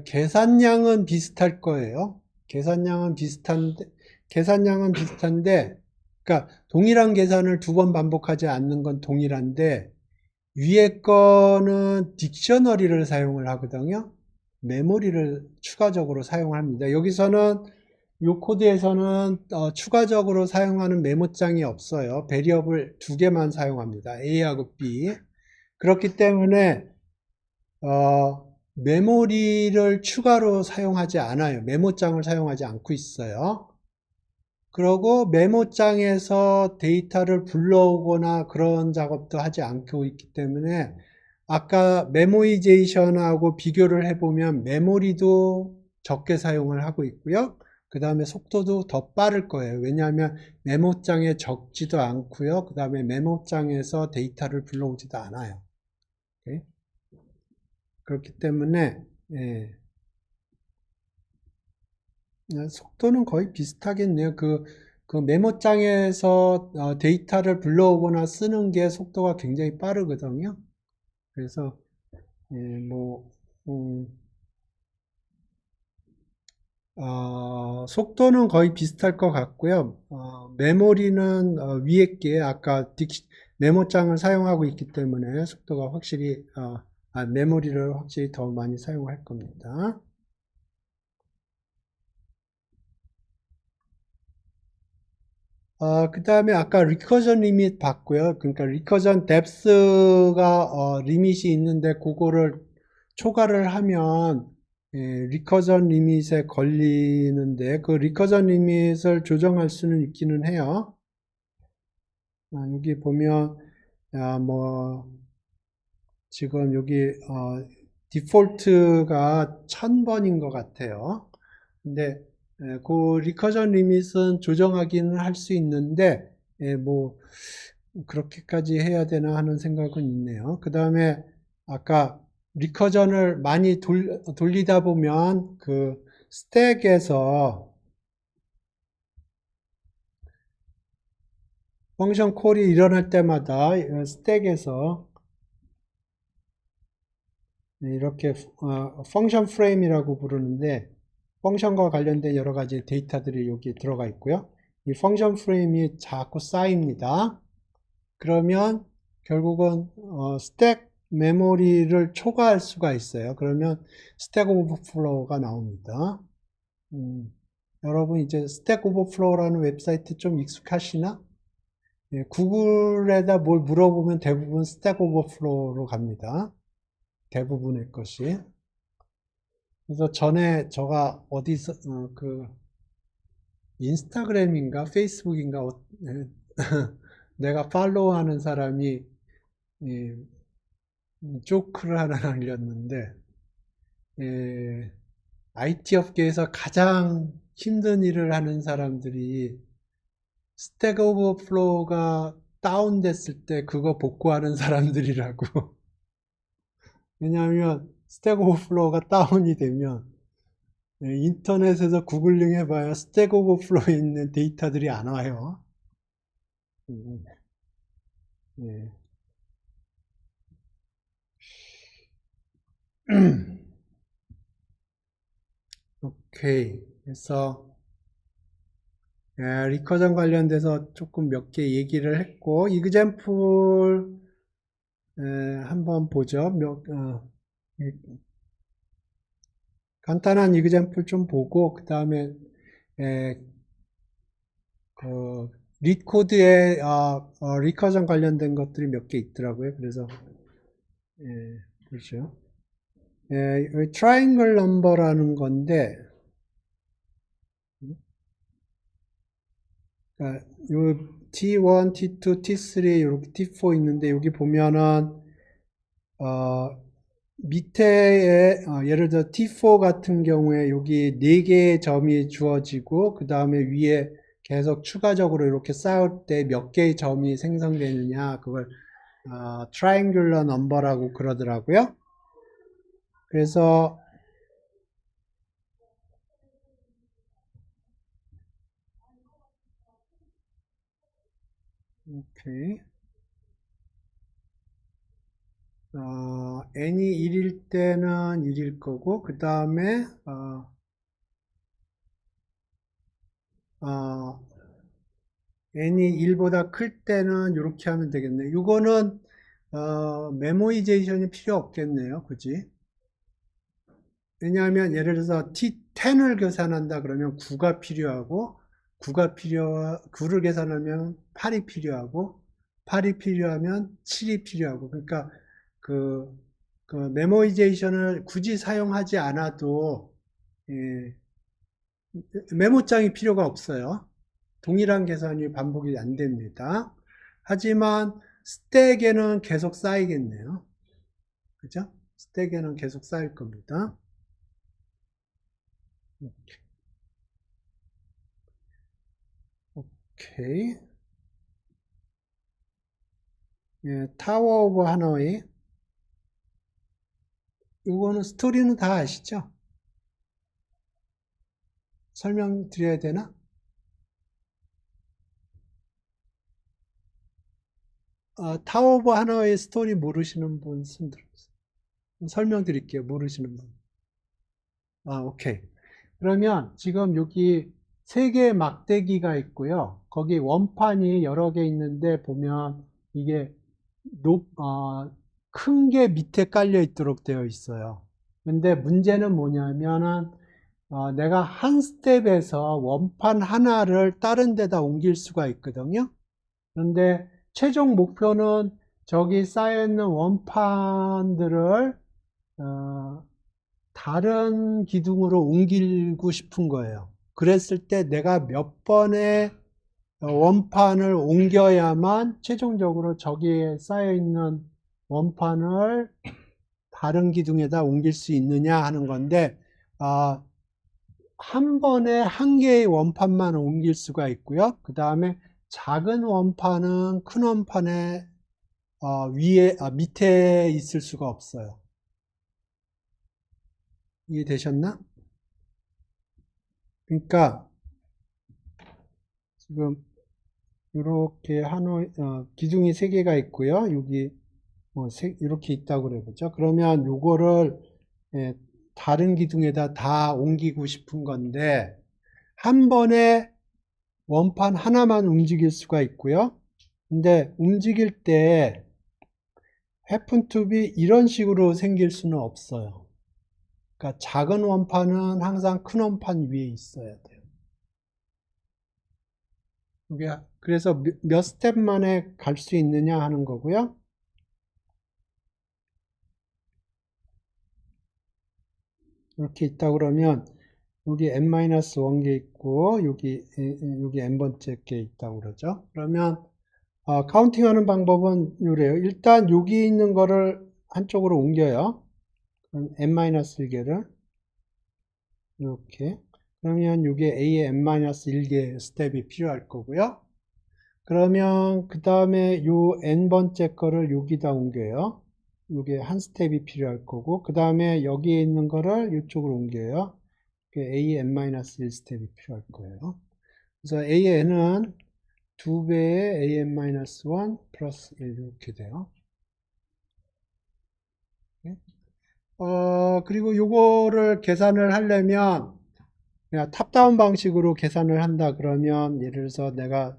계산량은 비슷할 거예요. 계산량은 비슷한데, 그러니까 동일한 계산을 두 번 반복하지 않는 건 동일한데, 위에 거는 딕셔너리를 사용을 하거든요. 메모리를 추가적으로 사용합니다. 여기서는 이 코드에서는 추가적으로 사용하는 메모장이 없어요. 베리어블 두 개만 사용합니다. A하고 B. 그렇기 때문에 메모리를 추가로 사용하지 않아요. 메모장을 사용하지 않고 있어요. 그러고 메모장에서 데이터를 불러오거나 그런 작업도 하지 않고 있기 때문에 아까 메모이제이션하고 비교를 해보면 메모리도 적게 사용을 하고 있고요. 그 다음에 속도도 더 빠를 거예요. 왜냐하면 메모장에 적지도 않고요. 그 다음에 메모장에서 데이터를 불러오지도 않아요. 오케이? 그렇기 때문에 속도는 거의 비슷하겠네요. 그 메모장에서 데이터를 불러오거나 쓰는 게 속도가 굉장히 빠르거든요. 그래서 뭐 속도는 거의 비슷할 것 같고요. 메모리는 위에 게 아까 메모장을 사용하고 있기 때문에 속도가 확실히 메모리를 확실히 더 많이 사용할 겁니다. 그 다음에 아까 리커전 리밋 봤고요. 그러니까 리커전 뎁스가 리밋이 있는데 그거를 초과를 하면 리커전 리밋에 걸리는데 그 리커전 리밋을 조정할 수는 있기는 해요. 여기 보면 뭐 지금 여기 디폴트가 1000번인 것 같아요. 근데 그 리커전 리밋은 조정하기는 할 수 있는데 뭐 그렇게까지 해야 되나 하는 생각은 있네요. 그 다음에 아까 리커전을 많이 돌리다 보면 그 스택에서 펑션 콜이 일어날 때마다 스택에서 이렇게 펑션 프레임이라고 부르는데 펑션과 관련된 여러 가지 데이터들이 여기 들어가 있고요. 이 펑션 프레임이 자꾸 쌓입니다. 그러면 결국은 스택 메모리를 초과할 수가 있어요. 그러면 스택 오버플로우가 나옵니다. 여러분 이제 스택 오버플로우라는 웹사이트 좀 익숙하시나? 예, 구글에다 뭘 물어보면 대부분 스택 오버플로우로 갑니다. 대부분의 것이. 그래서 전에 제가 어디서 그 인스타그램인가 페이스북인가 내가 팔로우하는 사람이 조크를 하나 날렸는데 IT 업계에서 가장 힘든 일을 하는 사람들이 스택 오버플로우가 다운됐을 때 그거 복구하는 사람들이라고. 왜냐하면 스택 오버플로우가 다운이 되면 인터넷에서 구글링 해봐야 스택 오버플로우에 있는 데이터들이 안 와요. 예. 오케이. 그래서 리커전 관련돼서 조금 몇 개 얘기를 했고, 이그젬플 한번 보죠. 간단한 이그젬플 좀 보고, 그 다음에 그 리코드에 리커전 관련된 것들이 몇 개 있더라고요. 그래서 그렇죠. 트라이앵글 넘버라는 건데, 요 T1, T2, T3 이렇게 T4 있는데 여기 보면은 밑에 예를 들어 T4 같은 경우에 여기 4개의 점이 주어지고 그 다음에 위에 계속 추가적으로 이렇게 쌓을 때 몇 개의 점이 생성되느냐 그걸 triangular number라고 그러더라고요. 그래서 오케이. n이 1일 때는 1일 거고 그 다음에 n이 1보다 클 때는 이렇게 하면 되겠네. 이거는 메모이제이션이 필요 없겠네요. 그지? 왜냐하면 예를 들어서 T10을 계산한다 그러면 9가 필요하고 9를 계산하면 8이 필요하고 8이 필요하면 7이 필요하고 그러니까 그, 그 메모이제이션을 굳이 사용하지 않아도 예, 메모장이 필요가 없어요. 동일한 계산이 반복이 안 됩니다. 하지만 스택에는 계속 쌓이겠네요. 그죠? 스택에는 계속 쌓일 겁니다. 오케이. 예, 타워 오브 하노이. 이거는 스토리는 다 아시죠? 설명드려야 되나? 타워 오브 하노이 스토리 모르시는 분 손들어주세요. 설명드릴게요. 모르시는 분. 오케이. 그러면 지금 여기 세 개의 막대기가 있고요. 거기 원판이 여러 개 있는데 보면 이게 큰 게 밑에 깔려 있도록 되어 있어요. 근데 문제는 뭐냐면은 내가 한 스텝에서 원판 하나를 다른 데다 옮길 수가 있거든요. 그런데 최종 목표는 저기 쌓여있는 원판들을 다른 기둥으로 옮기고 싶은 거예요. 그랬을 때 내가 몇 번의 원판을 옮겨야만 최종적으로 저기에 쌓여있는 원판을 다른 기둥에다 옮길 수 있느냐 하는 건데, 한 번에 한 개의 원판만 옮길 수가 있고요. 그 다음에 작은 원판은 큰 원판에 밑에 있을 수가 없어요. 이해되셨나? 그러니까 지금 이렇게 기둥이 세 개가 있고요. 여기 이렇게 있다고 그래 보죠. 그러면 요거를 예, 다른 기둥에다 다 옮기고 싶은 건데 한 번에 원판 하나만 움직일 수가 있고요. 근데 움직일 때 happen to be 이런 식으로 생길 수는 없어요. 그러니까 작은 원판은 항상 큰 원판 위에 있어야 돼요. 그래서 몇 스텝 만에 갈 수 있느냐 하는 거고요. 이렇게 있다 그러면 여기 n-1개 있고 여기 n번째 게 있다고 그러죠. 그러면 카운팅하는 방법은 이래요. 일단 여기 있는 거를 한쪽으로 옮겨요. n-1개를 이렇게. 그러면 이게 a의 n-1개 스텝이 필요할 거고요. 그러면 그 다음에 요 n번째 거를 여기다 옮겨요. 이게 한 스텝이 필요할 거고, 그 다음에 여기에 있는 거를 이쪽으로 옮겨요. a의 n-1 스텝이 필요할 거예요. 그래서 a의 n은 2배의 an-1 플러스 1 이렇게 돼요. 그리고 요거를 계산을 하려면 그냥 탑다운 방식으로 계산을 한다 그러면 예를 들어서 내가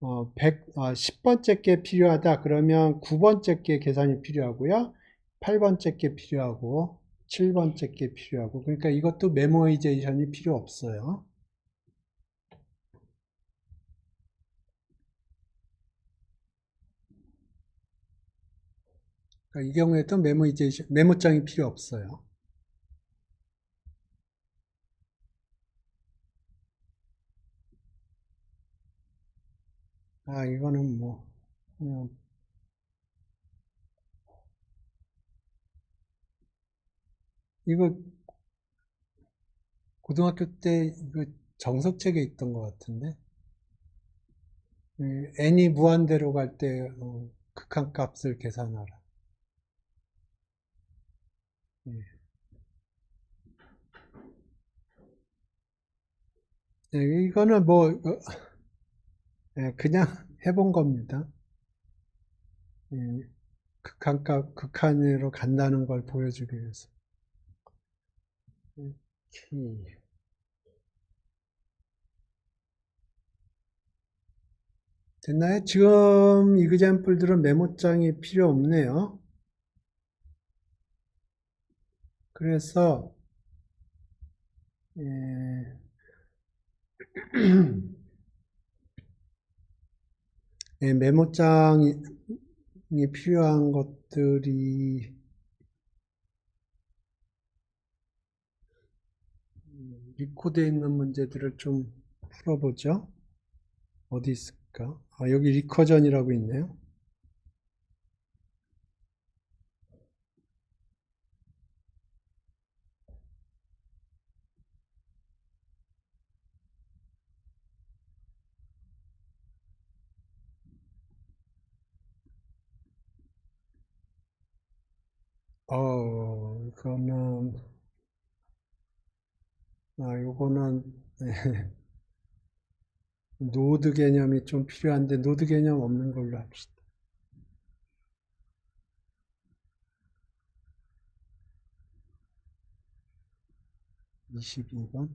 10번째 게 필요하다 그러면 9번째 게 계산이 필요하고요. 8번째 게 필요하고 7번째 게 필요하고 그러니까 이것도 메모이제이션이 필요 없어요. 그러니까 이 경우에도 메모장이 필요 없어요. 이거는 뭐 그냥 이거 고등학교 때 이거 정석책에 있던 것 같은데 n이 무한대로 갈 때 극한값을 계산하라. 예. 이거는 뭐 그냥 해본 겁니다. 예, 극한으로 간다는 걸 보여주기 위해서. 오케이. 됐나요? 지금 이그젬플들은 메모장이 필요 없네요. 그래서 예, 메모장이 필요한 것들이 리코드에 있는 문제들을 좀 풀어보죠. 어디 있을까? 여기 리커전이라고 있네요. 이거는, 요거는, 노드 개념이 좀 필요한데, 노드 개념 없는 걸로 합시다. 22번.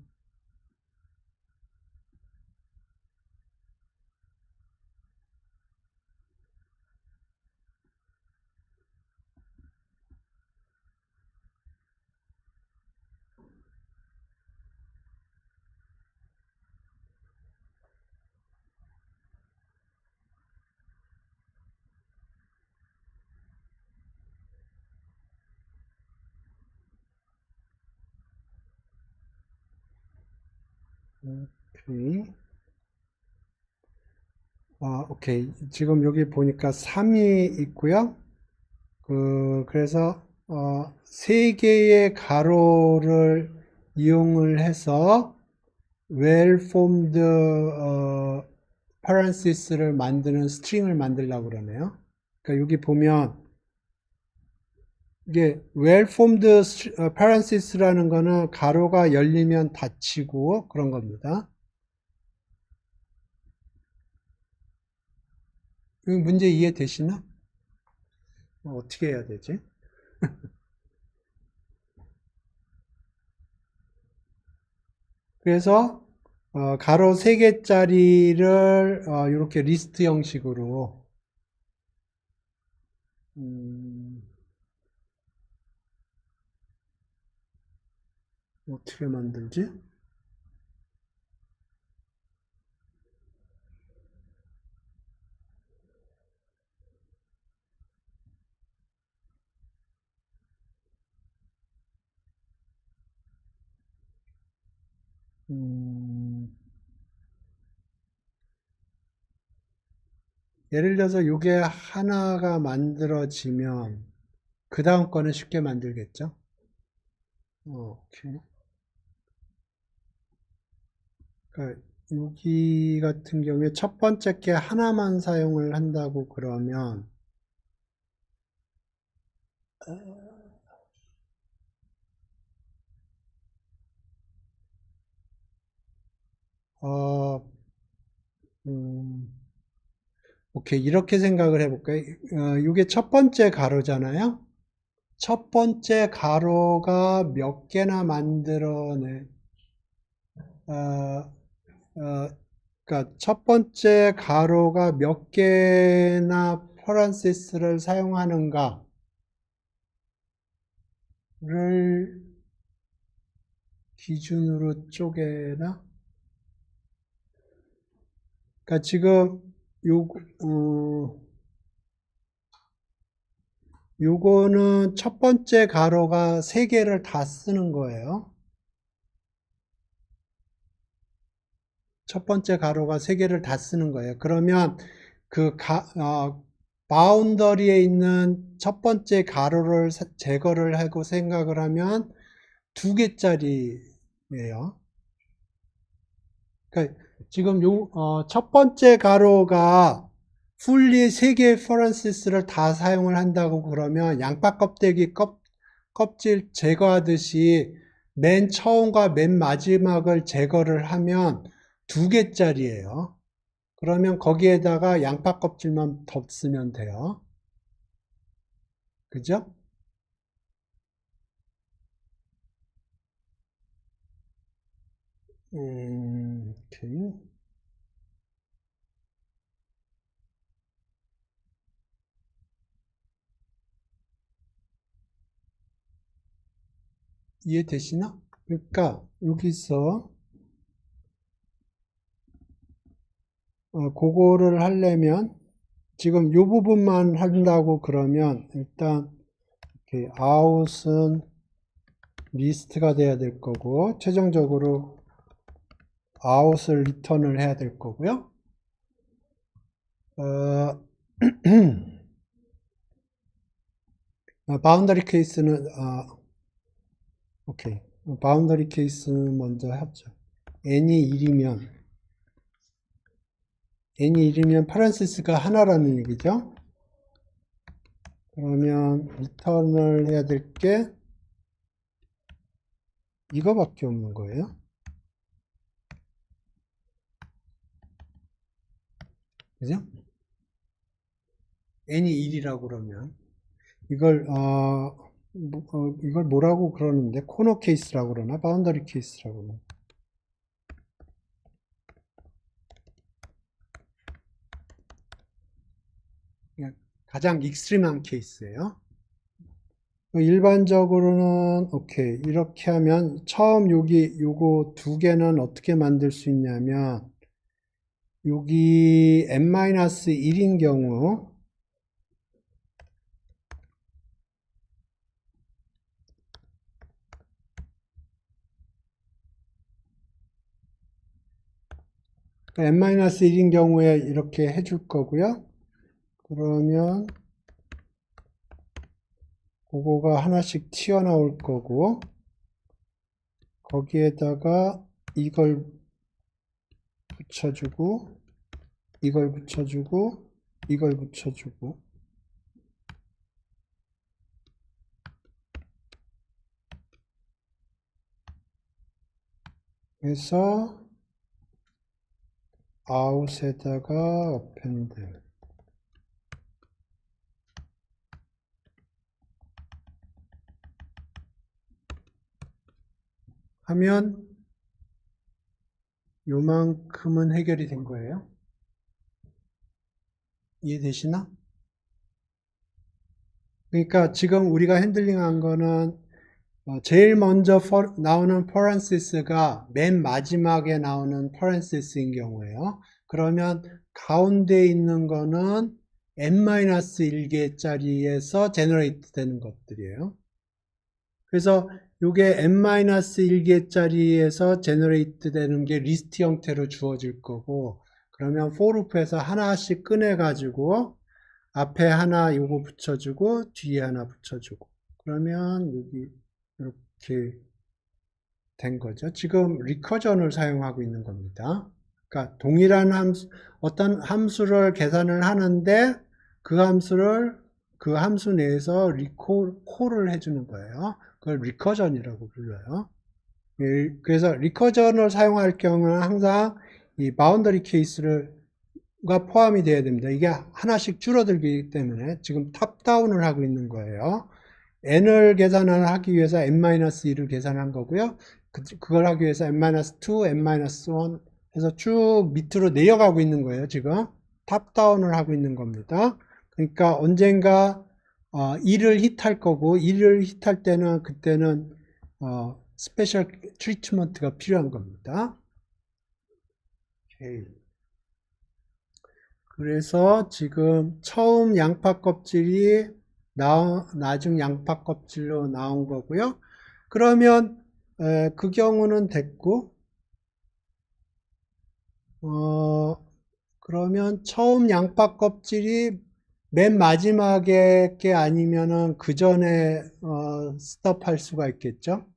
오케이. 오케이. 지금 여기 보니까 3이 있고요. 그래서 세 개의 가로를 이용을 해서 well-formed parentheses를 만드는 스트링을 만들려고 그러네요. 그러니까 여기 보면 이게 well-formed parentheses라는 거는 가로가 열리면 닫히고 그런 겁니다. 이 문제 이해되시나? 어떻게 해야 되지? 그래서 가로 3개짜리를 이렇게 리스트 형식으로 어떻게 만들지? 음, 예를 들어서 이게 하나가 만들어지면 그 다음 거는 쉽게 만들겠죠? 오케이. 그러니까 여기 같은 경우에 첫 번째 게 하나만 사용을 한다고 그러면 어, 음, 오케이. 이렇게 생각을 해볼까요? 이게 첫 번째 가로잖아요? 첫 번째 가로가 몇 개나 만들어내, 어, 그러니까 첫 번째 가로가 몇 개나 퍼런시스를 사용하는가를 기준으로 쪼개나? 그러니까 지금 요, 요거는 첫 번째 가로가 3개를 다 쓰는 거예요. 첫 번째 가로가 3개를 다 쓰는 거예요. 그러면 바운더리에 있는 첫 번째 가로를 제거를 하고 생각을 하면 2개짜리예요. 그러니까 지금 첫 번째 가로가 풀리 3개의 퍼런시스를 다 사용을 한다고 그러면 양파 껍데기 껍질 제거하듯이 맨 처음과 맨 마지막을 제거를 하면 2개짜리예요. 그러면 거기에다가 양파 껍질만 덮으면 돼요. 그죠? 오케이. 이해되시나? 그러니까 여기서 그거를 하려면 지금 이 부분만 한다고 그러면 일단 이렇게 out은 리스트가 돼야 될 거고 최종적으로 out을 리턴을 해야 될 거고요. 바운더리 케이스는 오케이. 바운더리 케이스는 먼저 하죠. n이 1이면 파란시스가 하나라는 얘기죠. 그러면 리턴을 해야 될 게 이거밖에 없는 거예요. 그죠? n이 1이라고 그러면 이걸 이걸 뭐라고 그러는데 코너 케이스라고 그러나 바운더리 케이스라고 그러나 그냥 가장 익스트림한 케이스예요. 일반적으로는 오케이 이렇게 하면 처음 여기 요거 2개는 어떻게 만들 수 있냐면 여기 n-1인 경우 n-1인 경우에 이렇게 해줄 거고요. 그러면 그거가 하나씩 튀어나올 거고 거기에다가 이걸 붙여주고 이걸 붙여주고 이걸 붙여주고 해서 아웃에다가 append 하면 요만큼은 해결이 된 거예요. 이해되시나? 그러니까 지금 우리가 핸들링한 거는 제일 먼저 나오는 parentheses가 맨 마지막에 나오는 parentheses인 경우에요. 그러면 가운데 있는 거는 n-1개짜리에서 generate 되는 것들이에요. 그래서 이게 n-1개짜리에서 generate 되는 게 리스트 형태로 주어질 거고 그러면 for loop에서 하나씩 꺼내가지고 앞에 하나 요거 붙여주고 뒤에 하나 붙여주고 그러면 여기 이렇게 된 거죠. 지금 리커전을 사용하고 있는 겁니다. 그러니까 동일한 함수, 어떤 함수를 계산을 하는데 그 함수를 그 함수 내에서 콜을 해주는 거예요. 그걸 리커전이라고 불러요. 그래서 리커전을 사용할 경우는 항상 이 바운더리 케이스가 포함이 되어야 됩니다. 이게 하나씩 줄어들기 때문에 지금 탑다운을 하고 있는 거예요. n을 계산을 하기 위해서 n-1을 계산한 거고요. 그걸 하기 위해서 n-2, n-1 해서 쭉 밑으로 내려가고 있는 거예요. 지금 탑다운을 하고 있는 겁니다. 그러니까 언젠가 2를 히트할 거고 2를 히트할 때는 그때는 스페셜 트리트먼트가 필요한 겁니다. 오케이. 그래서 지금 처음 양파 껍질이 나중 양파 껍질로 나온 거고요. 그러면 그 경우는 됐고 그러면 처음 양파 껍질이 맨 마지막에 게 아니면은 그 전에 스톱할 수가 있겠죠.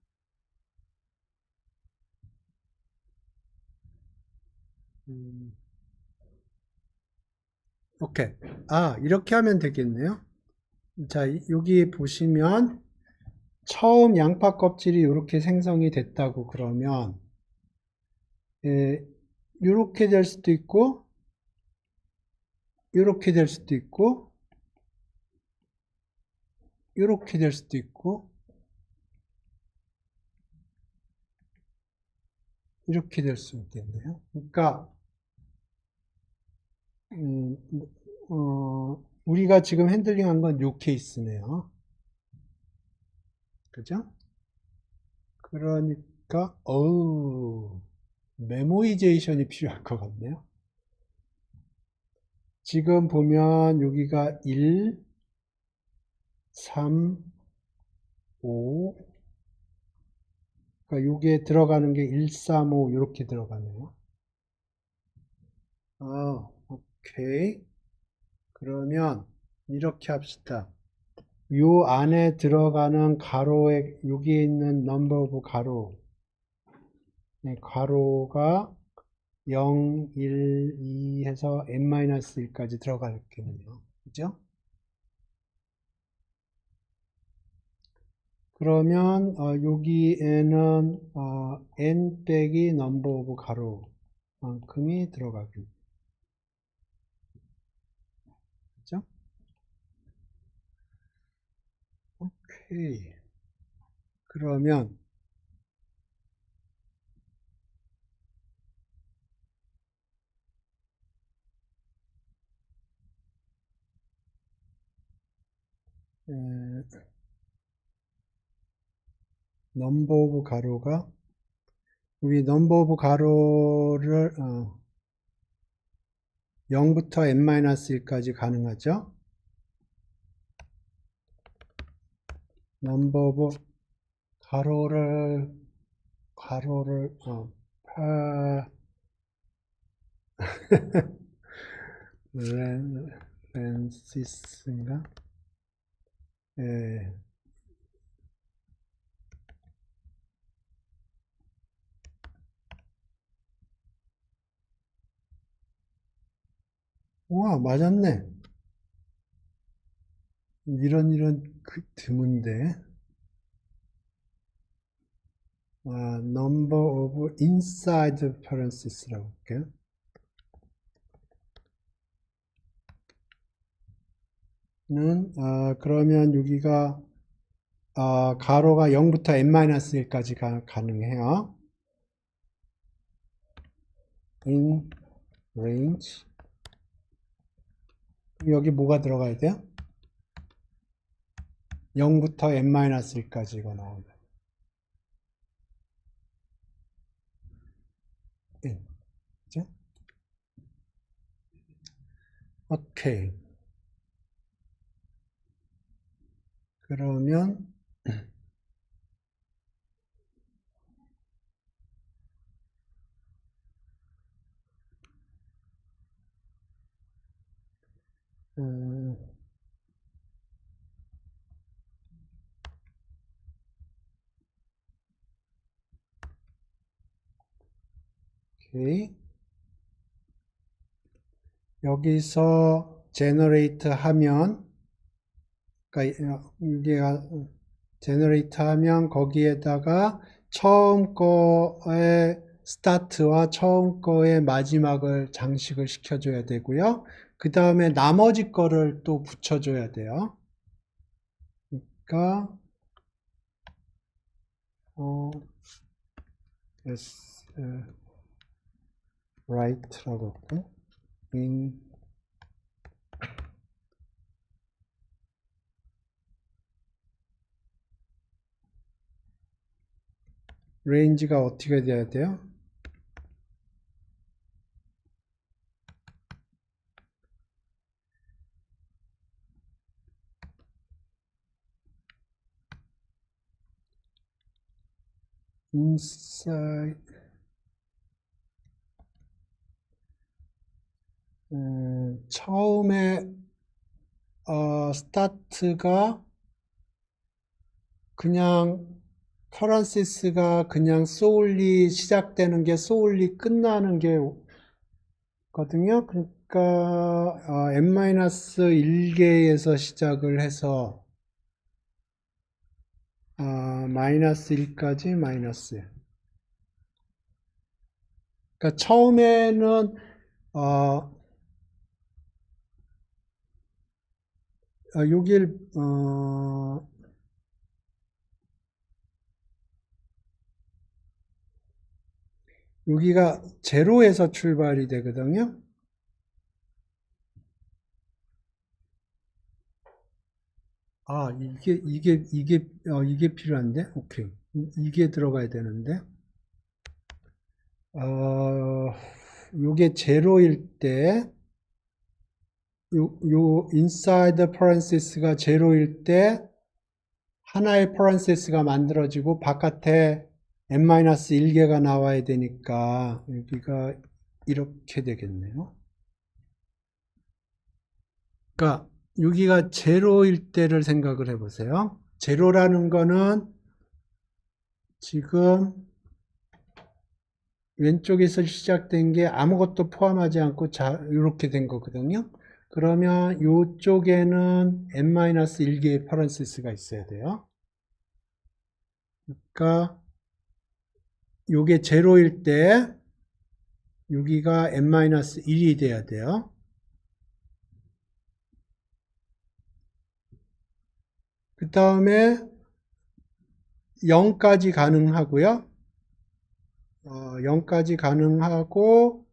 오케이. 이렇게 하면 되겠네요. 자, 여기 보시면 처음 양파 껍질이 이렇게 생성이 됐다고 그러면 이렇게 될 수도 있고 이렇게 될 수도 있고 이렇게 될 수도 있고 이렇게 될 수 있겠네요. 그러니까 우리가 지금 핸들링한 건 요 케이스네요. 그죠? 그러니까 메모이제이션이 필요할 것 같네요. 지금 보면 여기가 1, 3, 5 그러니까 요게 들어가는 게 1, 3, 5 이렇게 들어가네요. 오케이. 그러면 이렇게 합시다. 요 안에 들어가는 가로에 여기 있는 넘버 오브 가로 가로가 0, 1, 2 해서 n-1까지 들어가겠네요. 그죠? 그러면 여기에는 n 빼기 넘버 오브 가로만큼이 들어가겠네요. 그죠? 오케이. 그러면 넘버 오브 가로가 여기 넘버 오브 가로를 0부터 n-1까지 가능하죠. 넘버 오브 가로를 렌시스인가? 예. 와, 맞았네. 이런 드문데. number of inside parentheses라고 볼게요. 그러면 여기가 가로가 0부터 n-1까지 가능해요. in range. 여기 뭐가 들어가야 돼요? 0부터 n-1까지 이거 나옵니다. 그죠? 오케이. 그러면 오케이. 여기서 generate 하면, 그러니까 여기가 generate 하면 거기에다가 처음 거의 스타트와 처음 거의 마지막을 장식을 시켜줘야 되고요. 그 다음에 나머지 거를 또 붙여줘야 돼요. 그러니까 write라고 할까요? in range가 어떻게 돼야 돼요? inside 처음에 스타트가 그냥 parentheses가 그냥 solely 시작되는 게 solely 끝나는 게 거든요. 그러니까 n-1개에서 시작을 해서 마이너스 1까지 마이너스 1. 그러니까 처음에는 여길 여기가 제로에서 출발이 되거든요. 이게 필요한데? 오케이. 이게 들어가야 되는데. 요게 제로일 때, 요 inside parentheses가 제로일 때, 하나의 parentheses가 만들어지고, 바깥에 n-1개가 나와야 되니까, 여기가 이렇게 되겠네요. 그러니까, 여기가 제로일 때를 생각을 해보세요. 제로라는 거는 지금 왼쪽에서 시작된 게 아무것도 포함하지 않고 이렇게 된 거거든요. 그러면 이쪽에는 n-1개의 parentheses가 있어야 돼요. 그러니까 요게 제로일 때 여기가 n-1이 돼야 돼요. 그 다음에 0까지 가능하고요. 0까지 가능하고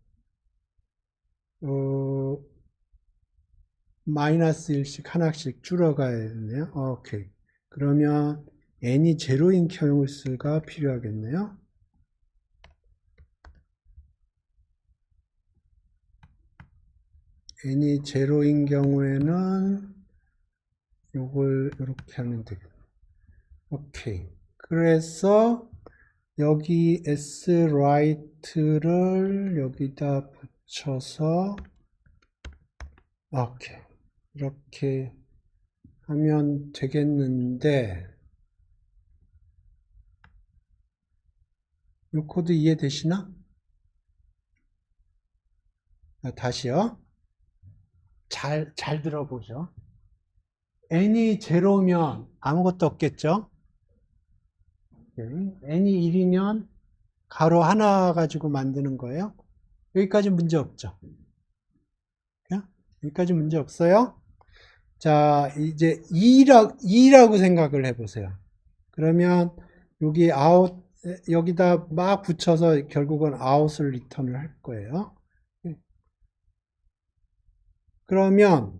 마이너스 1씩 하나씩 줄어가야 되네요. 오케이. 그러면 n이 제로인 케이스가 필요하겠네요. n이 제로인 경우에는 요걸 이렇게 하면 되겠네요. 오케이. 그래서 여기 sRight를 여기다 붙여서 이렇게 하면 되겠는데 이 코드 이해되시나? 다시요. 잘 들어보죠. n이 제로면 아무것도 없겠죠? n이 1이면 가로 하나 가지고 만드는 거예요. 여기까지 문제 없죠? 여기까지 문제 없어요? 자, 이제 2라고 생각을 해보세요. 그러면 여기 여기다 막 붙여서 결국은 아웃을 리턴을 할 거예요. 그러면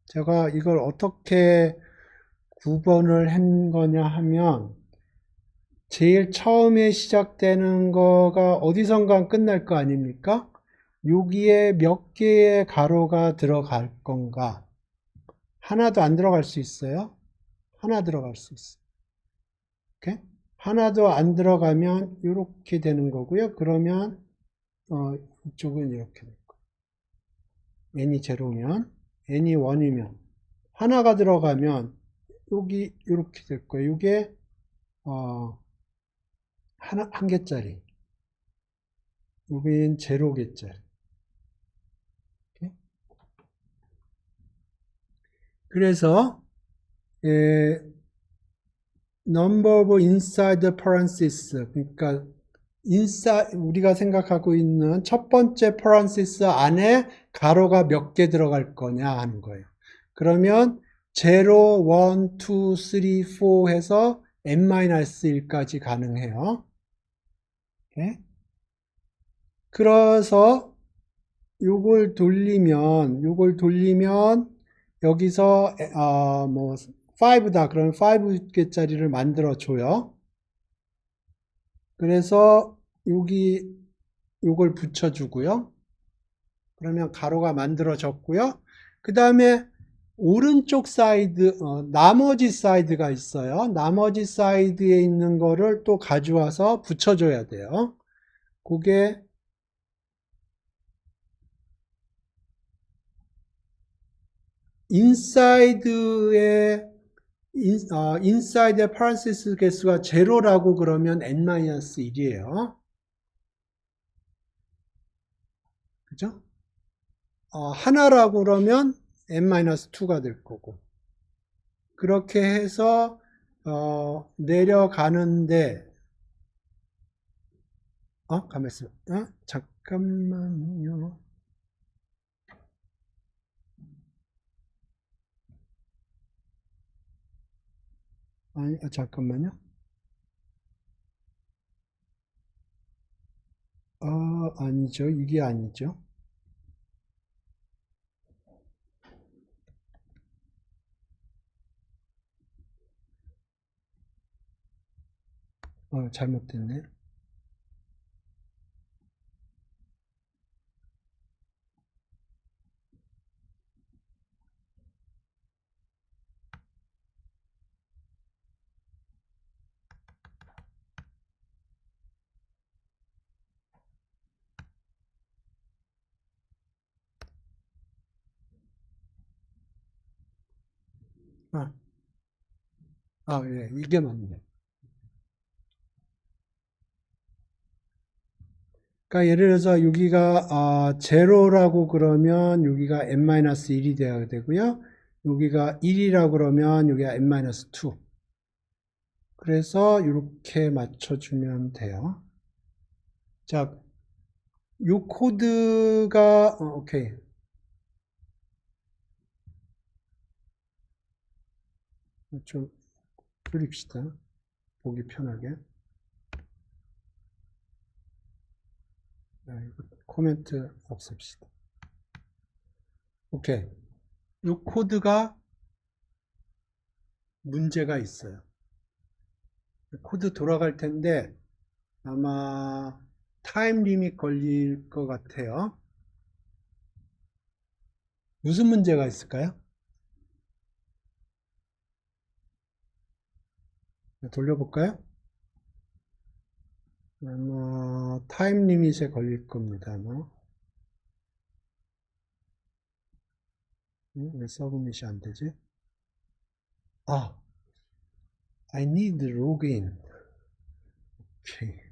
제가 이걸 어떻게 9번을 한 거냐 하면 제일 처음에 시작되는 거가 어디선가 끝날 거 아닙니까? 여기에 몇 개의 가로가 들어갈 건가? 하나도 안 들어갈 수 있어요? 하나 들어갈 수 있어요. 오케이? 하나도 안 들어가면 이렇게 되는 거고요. 그러면 이쪽은 이렇게 될 거예요. n이 제로면, n이 1이면 하나가 들어가면 여기 이렇게 될 거예요. 이게 한 개짜리. 여긴 제로 개짜리. 그래서 number of inside the parentheses, 그러니까 우리가 생각하고 있는 첫 번째 parentheses 안에 가로가 몇 개 들어갈 거냐 하는 거예요. 그러면 0, 1, 2, 3, 4 해서 n-1까지 가능해요. 오케이? 그래서 요걸 돌리면 여기서 5다. 그러면 5개짜리를 만들어 줘요. 그래서 요걸 붙여 주고요. 그러면 가로가 만들어졌고요. 그 다음에 오른쪽 사이드, 나머지 사이드가 있어요. 나머지 사이드에 있는 거를 또 가져와서 붙여줘야 돼요. 그게 인사이드의 parenthesis 개수가 제로라고 그러면 n-1이에요. 그죠? 하나라고 그러면 n-2가 될 거고. 그렇게 해서 내려가는데 가만 있어. 잠깐만요. 아니, 잠깐만요. 아니죠. 이게 아니죠. 잘못됐네. 예, 이게 맞네. 그러니까 예를 들어서 여기가 제로라고 그러면 여기가 n-1이 되어야 되고요. 여기가 1이라고 그러면 여기가 n-2. 그래서 이렇게 맞춰주면 돼요. 자, 요 코드가 오케이. 좀 줄입시다. 보기 편하게. 코멘트 없앱시다. 오케이. 요 코드가 문제가 있어요. 코드 돌아갈 텐데 아마 타임 리밋 걸릴 것 같아요. 무슨 문제가 있을까요? 돌려볼까요? 아마 타임 리밋에 걸릴 겁니다. 아마. 왜 서브밋이 안 되지? 아, I need login. 오케이.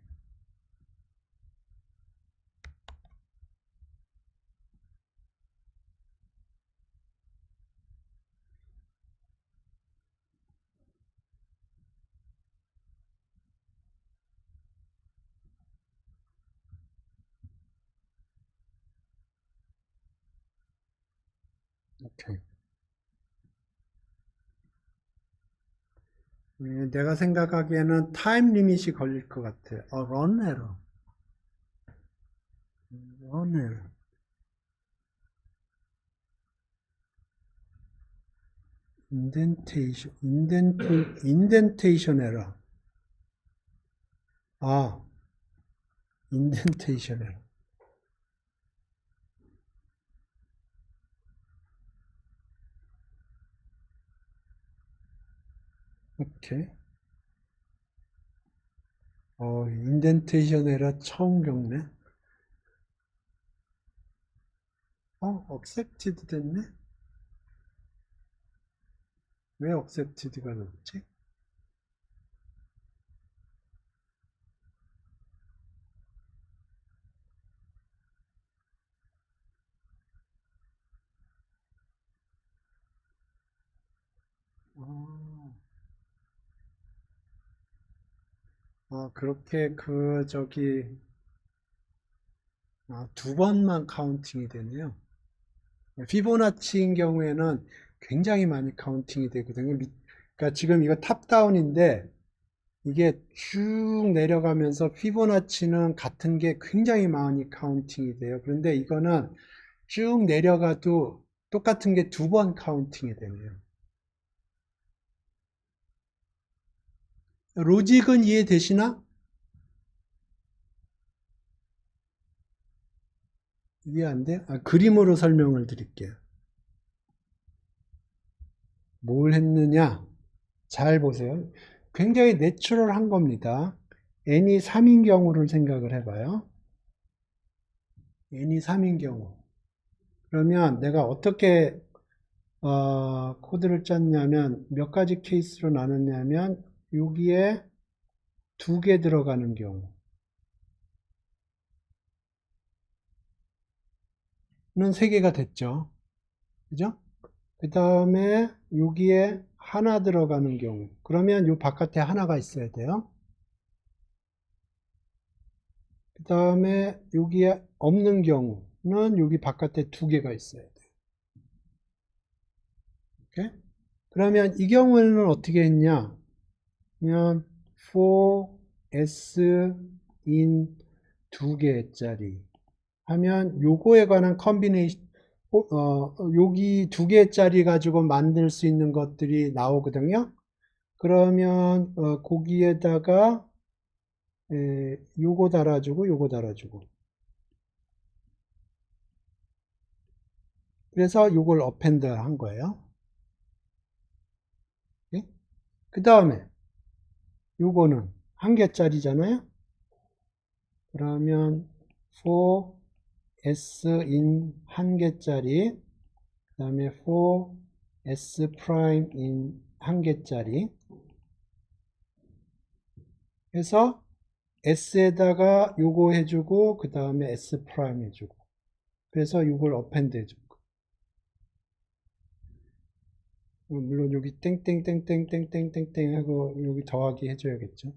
오케이. 내가 생각하기에는 타임 리밋이 걸릴 것 같아. run error. run error. indentation error. 아, indentation error. 오케이. indentation error 처음 겪네. accepted 됐네? 왜 accepted가 나왔지? 그렇게 두 번만 카운팅이 되네요. 피보나치인 경우에는 굉장히 많이 카운팅이 되거든요. 그러니까 지금 이거 탑다운인데 이게 쭉 내려가면서 피보나치는 같은 게 굉장히 많이 카운팅이 돼요. 그런데 이거는 쭉 내려가도 똑같은 게 두 번 카운팅이 되네요. 로직은 이해되시나? 이해 안 돼요? 그림으로 설명을 드릴게요. 뭘 했느냐? 잘 보세요. 굉장히 내추럴한 겁니다. n이 3인 경우를 생각을 해봐요. n이 3인 경우. 그러면 내가 어떻게 코드를 짰냐면 몇 가지 케이스로 나눴냐면 여기에 2개 들어가는 경우는 3개가 됐죠. 그죠? 그 다음에 여기에 하나 들어가는 경우. 그러면 이 바깥에 하나가 있어야 돼요. 그 다음에 여기에 없는 경우는 여기 바깥에 2개가 있어야 돼요. 오케이? 그러면 이 경우에는 어떻게 했냐? 그러면 for s in 2개짜리 하면 요거에 관한 컨비네이션 여기 2개짜리 가지고 만들 수 있는 것들이 나오거든요. 그러면 거기에다가 요거 달아주고 요거 달아주고 그래서 요걸 어펜드 한 거예요. 그 다음에 요거는 1개짜리잖아요. 그러면 for s in 1개짜리 그 다음에 for s prime in 1개짜리 해서 s에다가 요거 해주고 그 다음에 s 프라임 해주고 그래서 이걸 어펜드 해주고 물론 여기 땡땡땡땡땡땡땡땡 하고 여기 더하기 해줘야겠죠.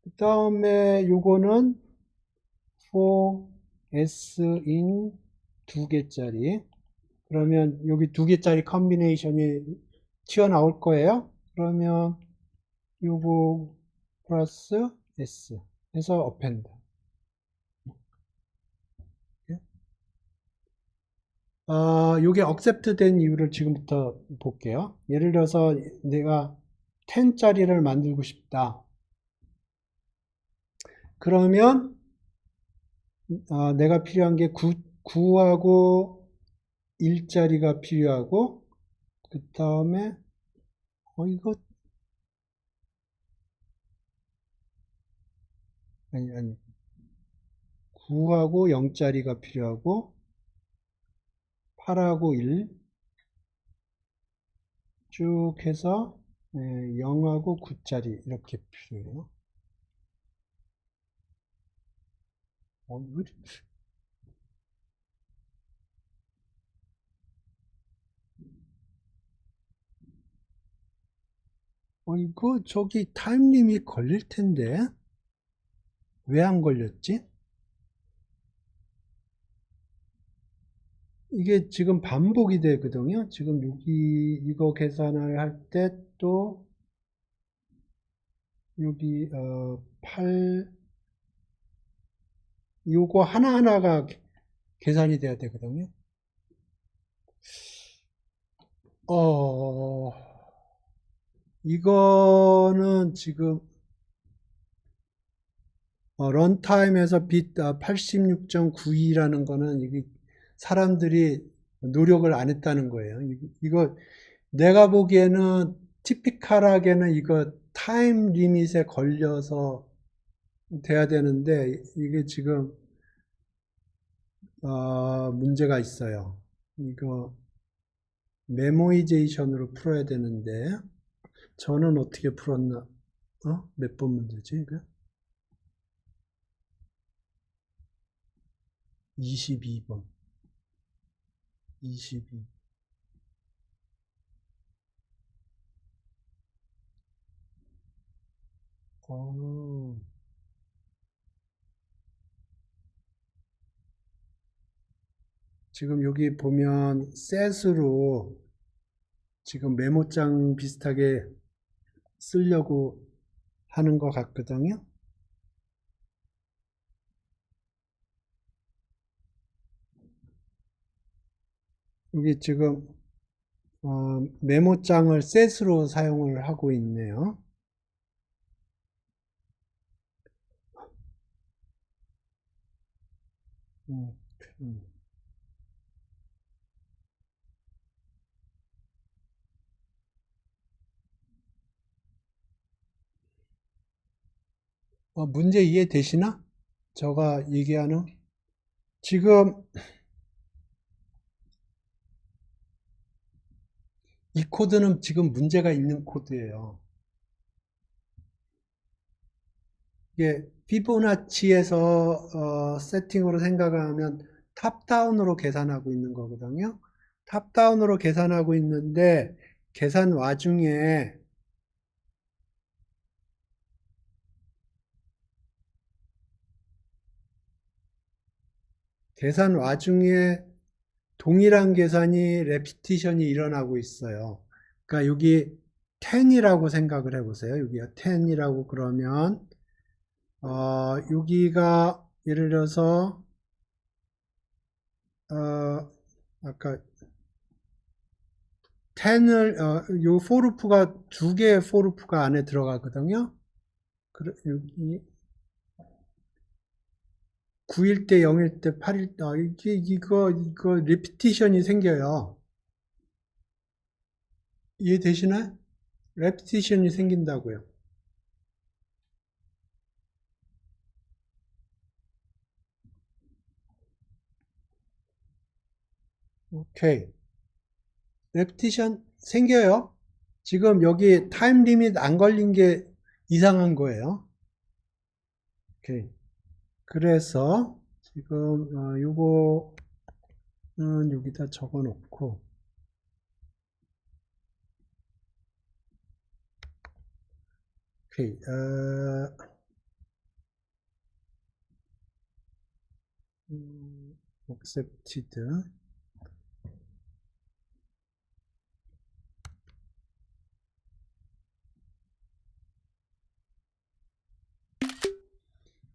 그 다음에 요거는 for s in 2개짜리 그러면 여기 2개짜리 컨비네이션이 튀어나올 거예요. 그러면 요거 플러스 s 해서 어펜드 요게 accept 된 이유를 지금부터 볼게요. 예를 들어서 내가 10짜리를 만들고 싶다. 그러면 내가 필요한 게 9하고 1짜리가 필요하고 그 다음에 이거 아니 9하고 0짜리가 필요하고 8하고 1 쭉 해서 0하고 9짜리 이렇게 필요해요. 이거 저기 타임 리밋 걸릴 텐데 왜 안 걸렸지? 이게 지금 반복이 되거든요. 지금 여기 이거 계산을 할 때 또 여기 8 요거 하나하나가 계산이 돼야 되거든요. 이거는 지금 런타임에서 빗 86.92라는 거는 이게 사람들이 노력을 안 했다는 거예요. 이거 내가 보기에는 티피컬하게는 이거 타임 리밋에 걸려서 돼야 되는데 이게 지금 문제가 있어요. 이거 메모이제이션으로 풀어야 되는데 저는 어떻게 풀었나? 몇 번 문제지 이거? 22번. 22. 지금 여기 보면 셋으로 지금 메모장 비슷하게 쓰려고 하는 것 같거든요. 여기 지금 메모장을 셋으로 사용을 하고 있네요. 음, 음. 문제 이해되시나? 제가 얘기하는 지금 이 코드는 지금 문제가 있는 코드예요. 이게 피보나치에서 세팅으로 생각하면 탑다운으로 계산하고 있는 거거든요. 탑다운으로 계산하고 있는데 계산 와중에 동일한 계산이 레피티션이 일어나고 있어요. 그러니까 여기 10이라고 생각을 해보세요. 여기가 10이라고 그러면 여기가 예를 들어서 아까 10을 요 포루프가 두 개의 포루프가 안에 들어가거든요. 여기 9일 때 0일 때 8일 때 이거 리피티션이 생겨요. 이해되시나요? 레피티션이 생긴다고요. 오케이. 레피티션 생겨요. 지금 여기 타임 리밋 안 걸린 게 이상한 거예요. 오케이. 그래서 지금 요거는 여기다 적어 놓고 오케이. accepted.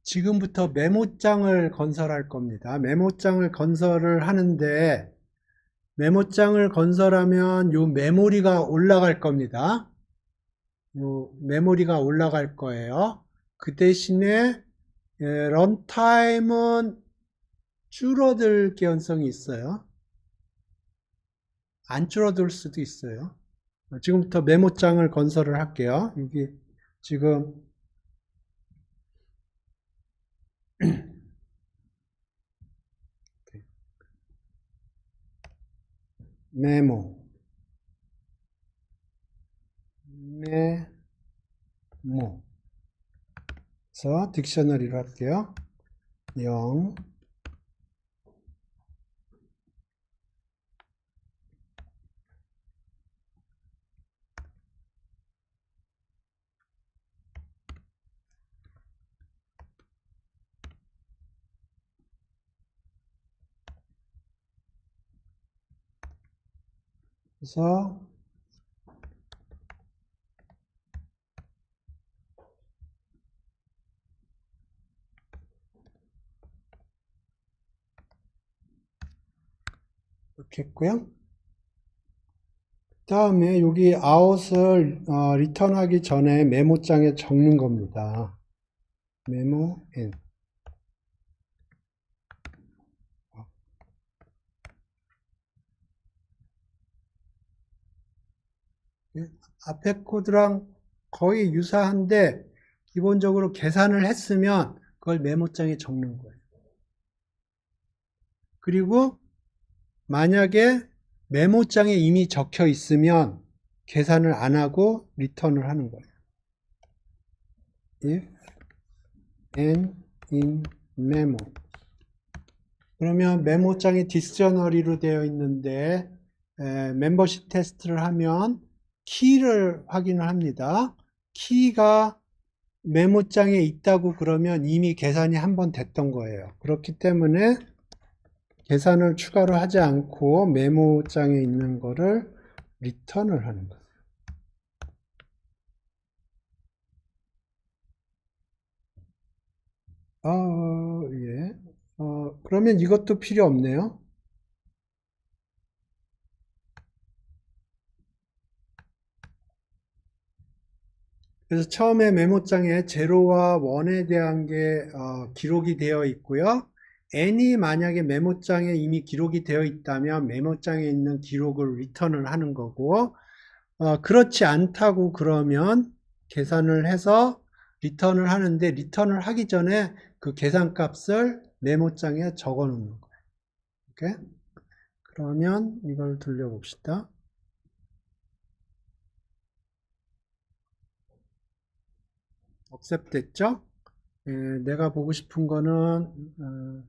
지금부터 메모장을 건설할 겁니다. 메모장을 건설을 하는데 메모장을 건설하면 요 메모리가 올라갈 겁니다. 요 메모리가 올라갈 거예요. 그 대신에 런타임은 줄어들 개연성이 있어요. 안 줄어들 수도 있어요. 지금부터 메모장을 건설을 할게요. 여기 지금 메모, 메모. 그래서 딕셔너리로 할게요. 0, 그래서 이렇게 했고요. 다음에 여기 아웃을 리턴하기 전에 메모장에 적는 겁니다. 메모 in. 앞에 코드랑 거의 유사한데 기본적으로 계산을 했으면 그걸 메모장에 적는 거예요. 그리고 만약에 메모장에 이미 적혀 있으면 계산을 안 하고 리턴을 하는 거예요. if and in memo. 그러면 메모장이 딕셔너리로 되어 있는데 멤버십 테스트를 하면 키를 확인을 합니다. 키가 메모장에 있다고 그러면 이미 계산이 한 번 됐던 거예요. 그렇기 때문에 계산을 추가로 하지 않고 메모장에 있는 거를 리턴을 하는 거예요. 예. 그러면 이것도 필요 없네요. 그래서 처음에 메모장에 제로와 원에 대한 게 기록이 되어 있고요. n이 만약에 메모장에 이미 기록이 되어 있다면 메모장에 있는 기록을 리턴을 하는 거고, 그렇지 않다고 그러면 계산을 해서 리턴을 하는데, 리턴을 하기 전에 그 계산값을 메모장에 적어 놓는 거예요. 오케이? 그러면 이걸 돌려봅시다. 억셉 됐죠? 내가 보고 싶은 거는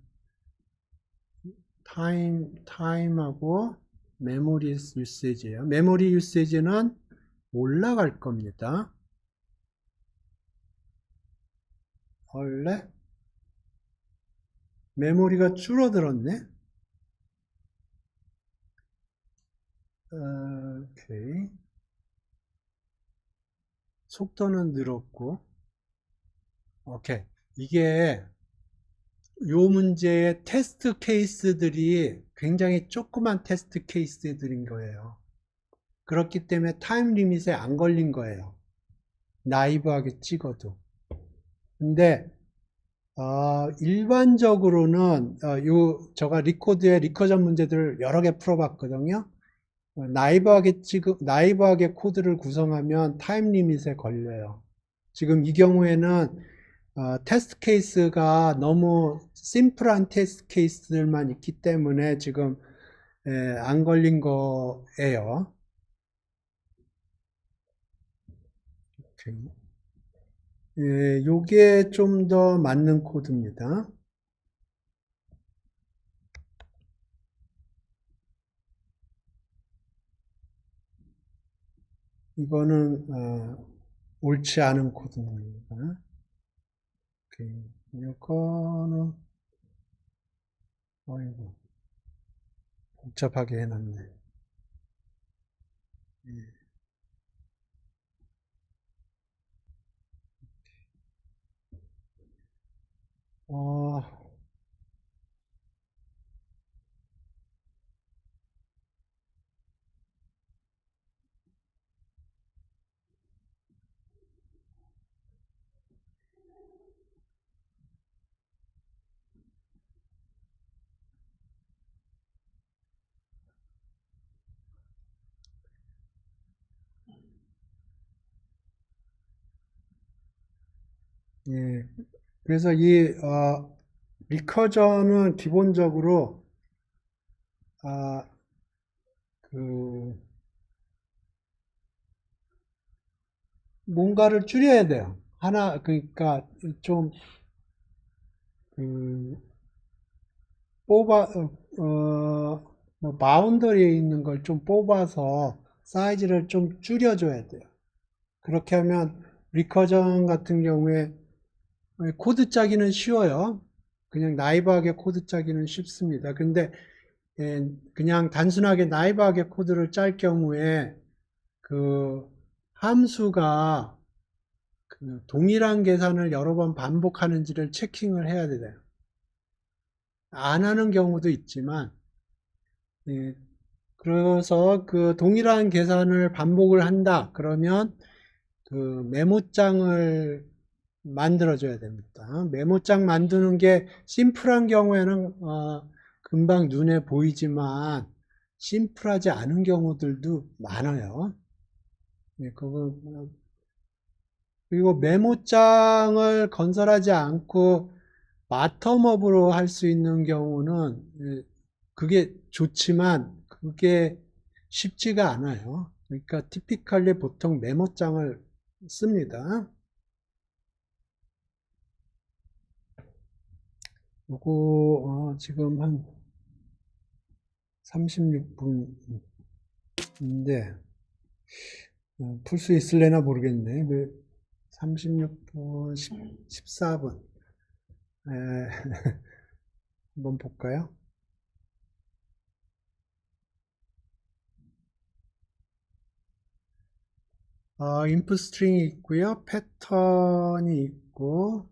타임하고 메모리 유세지예요. 메모리 유세지는 올라갈 겁니다. 원래 메모리가 줄어들었네. 오케이. 속도는 늘었고. 오케이. 이게 요 문제의 테스트 케이스들이 굉장히 조그만 테스트 케이스들인 거예요. 그렇기 때문에 타임 리밋에 안 걸린 거예요. 나이브하게 찍어도. 근데 일반적으로는 제가 리코드의 리커전 문제들을 여러 개 풀어봤거든요. 나이브하게 코드를 구성하면 타임 리밋에 걸려요. 지금 이 경우에는 테스트 케이스가 너무 심플한 테스트 케이스들만 있기 때문에 지금 안 걸린 거예요. 요게 좀 더 맞는 코드입니다. 이거는 옳지 않은 코드입니다. 이거는 아이고 복잡하게 해놨네. 어, 예. 그래서 이 리커전은 기본적으로 아, 그 뭔가를 줄여야 돼요. 하나 그러니까 좀 그 뽑아 뭐 바운더리에 있는 걸 좀 뽑아서 사이즈를 좀 줄여줘야 돼요. 그렇게 하면 리커전 같은 경우에 코드 짜기는 쉬워요. 그냥 나이브하게 코드 짜기는 쉽습니다. 근데 그냥 단순하게 나이브하게 코드를 짤 경우에 그 함수가 그 동일한 계산을 여러 번 반복하는지를 체킹을 해야 돼요. 안 하는 경우도 있지만, 예, 그래서 그 동일한 계산을 반복을 한다. 그러면 그 메모장을 만들어줘야 됩니다. 메모장 만드는 게 심플한 경우에는 금방 눈에 보이지만 심플하지 않은 경우들도 많아요. 네, 그리고 메모장을 건설하지 않고 바텀업으로 할 수 있는 경우는 그게 좋지만 그게 쉽지가 않아요. 그러니까 티피컬리 보통 메모장을 씁니다. 요거 지금 한 36분인데 풀 수 있을래나 모르겠네. 36분, 14분. 한번 볼까요? 인풋 스트링이 있고요. 패턴이 있고,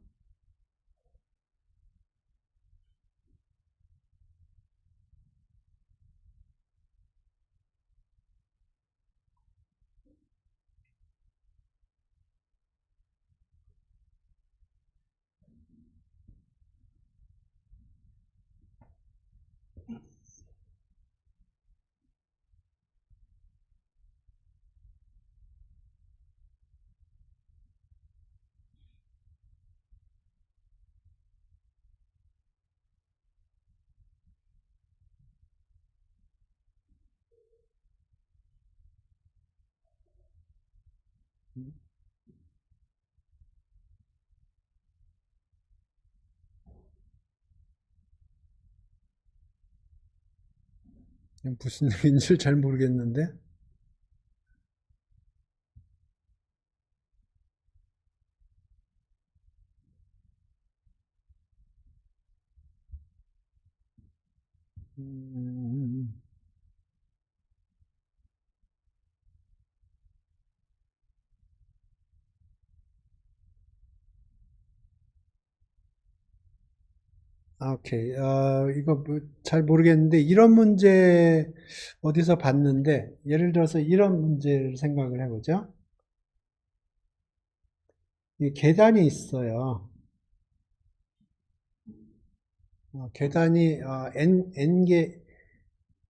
무슨 얘기인지 잘 모르겠는데. 음, 오케이. 이거 뭐잘 모르겠는데, 이런 문제 어디서 봤는데, 예를 들어서 이런 문제를 생각을 해보죠. 이 계단이 있어요. 계단이,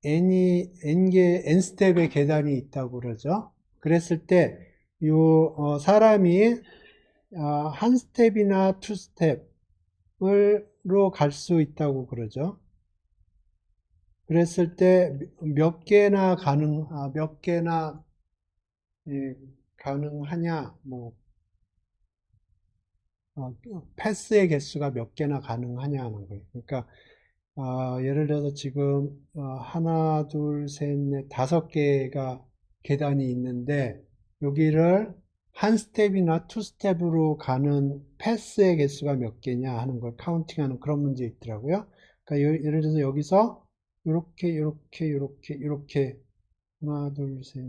N 스텝의 계단이 있다고 그러죠. 그랬을 때, 사람이, 한 스텝이나 투 스텝으로 갈 수 있다고 그러죠. 그랬을 때 몇 개나 예, 가능하냐, 뭐, 패스의 개수가 몇 개나 가능하냐 하는 거예요. 그러니까, 예를 들어서 지금, 하나, 둘, 셋, 넷, 다섯 개가 계단이 있는데, 여기를 한 스텝이나 투 스텝으로 가는 패스의 개수가 몇 개냐 하는 걸 카운팅하는 그런 문제 있더라고요. 그러니까 예를 들어서 여기서 이렇게 하나, 둘, 셋,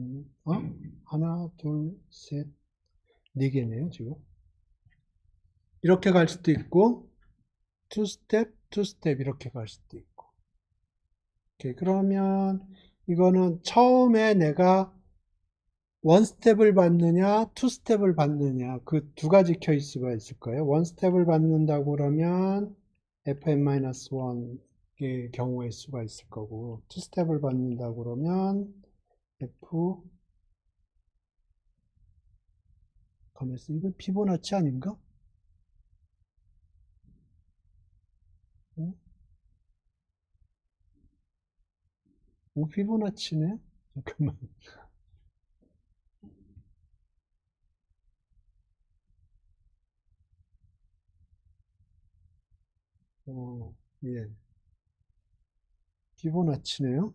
하나, 둘, 셋, 네 개네요, 지금. 이렇게 갈 수도 있고, 투 스텝, 투 스텝 이렇게 갈 수도 있고. 오케이, 그러면 이거는 처음에 내가 원 스텝을 받느냐, 투 스텝을 받느냐, 그 두 가지 케이스가 있을 거예요. 원 스텝을 받는다고 그러면 fn-1의 경우의 수가 있을 거고, 투 스텝을 받는다고 그러면 f, 가만있어. 이건 피보나치 아닌가? 피보나치네? 잠깐만. 예. 피보나치네요.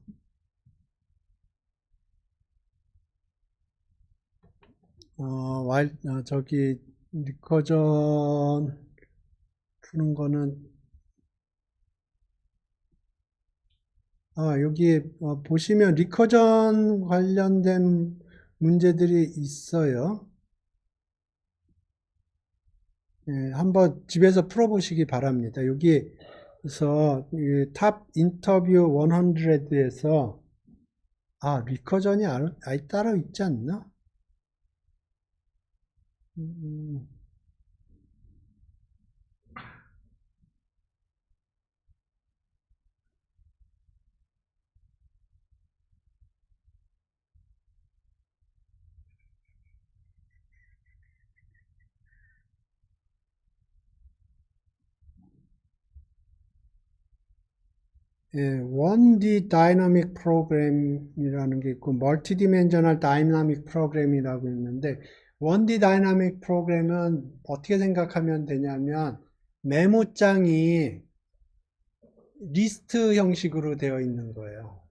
저기, 리커전 푸는 거는, 여기, 보시면 리커전 관련된 문제들이 있어요. 예, 한번 집에서 풀어보시기 바랍니다. 여기서 탑 인터뷰 100에서 리커전이 아예 따로 있지 않나? 음, 예, 1D 다이나믹 프로그램이라는 게 있고 멀티 디멘셔널 다이나믹 프로그램이라고 있는데 1D 다이나믹 프로그램은 어떻게 생각하면 되냐면 메모장이 리스트 형식으로 되어 있는 거예요.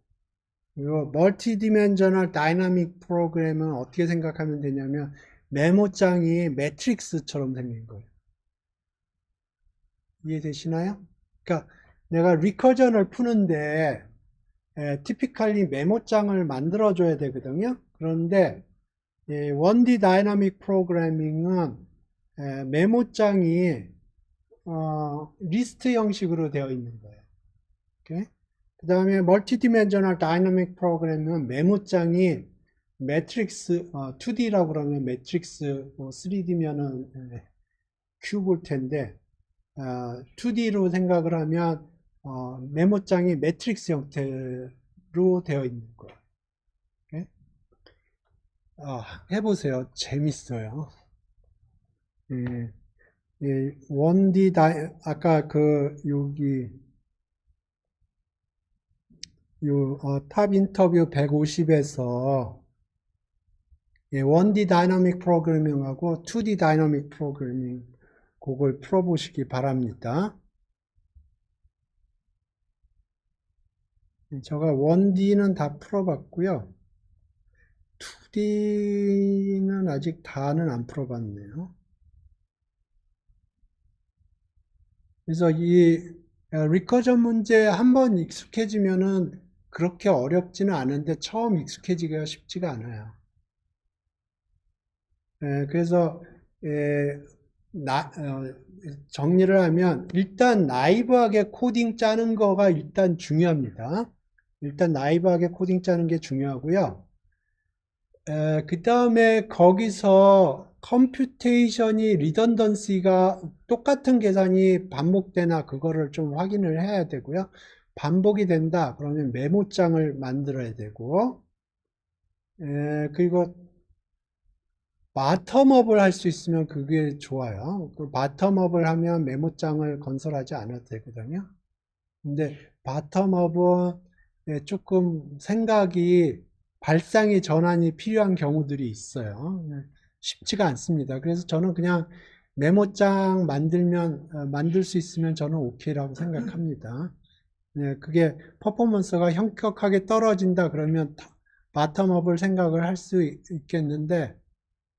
그리고 멀티 디멘셔널 다이나믹 프로그램은 어떻게 생각하면 되냐면 메모장이 매트릭스처럼 생긴 거예요. 이해되시나요? 그러니까 내가 리커전을 푸는데 티피컬리 메모장을 만들어줘야 되거든요. 그런데 1D 다이나믹 프로그래밍은 메모장이 리스트 형식으로 되어 있는 거예요. 그 다음에 멀티 디멘셔널 다이나믹 프로그래밍은 메모장이 매트릭스 2D라고 그러면 매트릭스 3D면은 큐브일 텐데 2D로 생각을 하면 메모장이 매트릭스 형태로 되어 있는 거예요. 오케이? 해보세요. 재밌어요. 예, 예, 1D 아까 여기 탑 인터뷰 150에서 1D 다이나믹 프로그래밍하고 2D 다이나믹 프로그래밍 그걸 풀어보시기 바랍니다. 제가 1D는 다 풀어봤고요. 2D는 아직 다는 안 풀어봤네요. 그래서 이 리커전 문제 한번 익숙해지면은 그렇게 어렵지는 않은데 처음 익숙해지기가 쉽지가 않아요. 그래서 정리를 하면 일단 나이브하게 코딩 짜는 거가 일단 중요합니다. 일단 나이브하게 코딩 짜는 게 중요하고요. 그 다음에 거기서 컴퓨테이션이 리던던시가 똑같은 계산이 반복되나 그거를 좀 확인을 해야 되고요. 반복이 된다 그러면 메모장을 만들어야 되고 그리고 바텀업을 할 수 있으면 그게 좋아요. 그 바텀업을 하면 메모장을 건설하지 않아도 되거든요. 근데 바텀업은 조금 생각이 발상의 전환이 필요한 경우들이 있어요. 쉽지가 않습니다. 그래서 저는 그냥 메모장 만들 수 있으면 저는 오케이라고 생각합니다. 그게 퍼포먼스가 현격하게 떨어진다 그러면 바텀업을 생각을 할 수 있겠는데,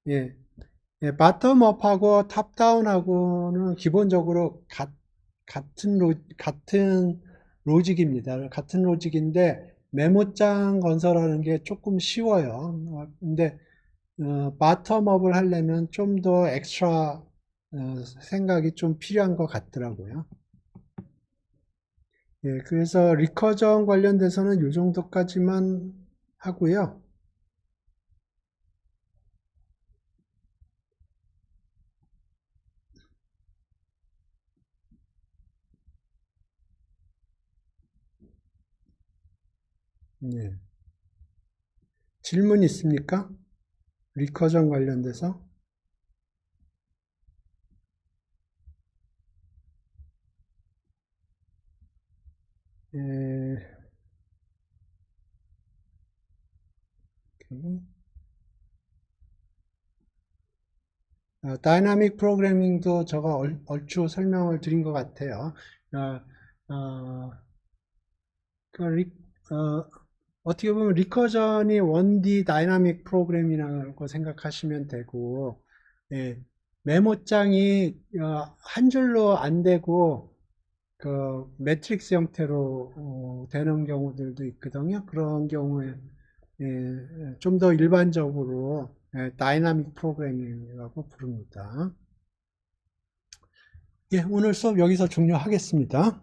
예, 바텀업하고 탑다운하고는 기본적으로 같은 로직입니다. 같은 로직인데 메모장 건설하는 게 조금 쉬워요. 근데 바텀업을 하려면 좀 더 엑스트라 생각이 좀 필요한 것 같더라고요. 그래서 리커전 관련돼서는 이 정도까지만 하고요. 예. 질문 있습니까? 리커전 관련돼서? 예, 다이나믹 프로그래밍도 제가 얼추 설명을 드린 것 같아요. 어, 그 어떻게 보면 리커전이 1D 다이나믹 프로그램이라고 생각하시면 되고, 예, 메모장이 한 줄로 안 되고 그 매트릭스 형태로 되는 경우들도 있거든요. 그런 경우에 좀 더 일반적으로 다이나믹 프로그래밍이라고 부릅니다. 예, 오늘 수업 여기서 종료하겠습니다.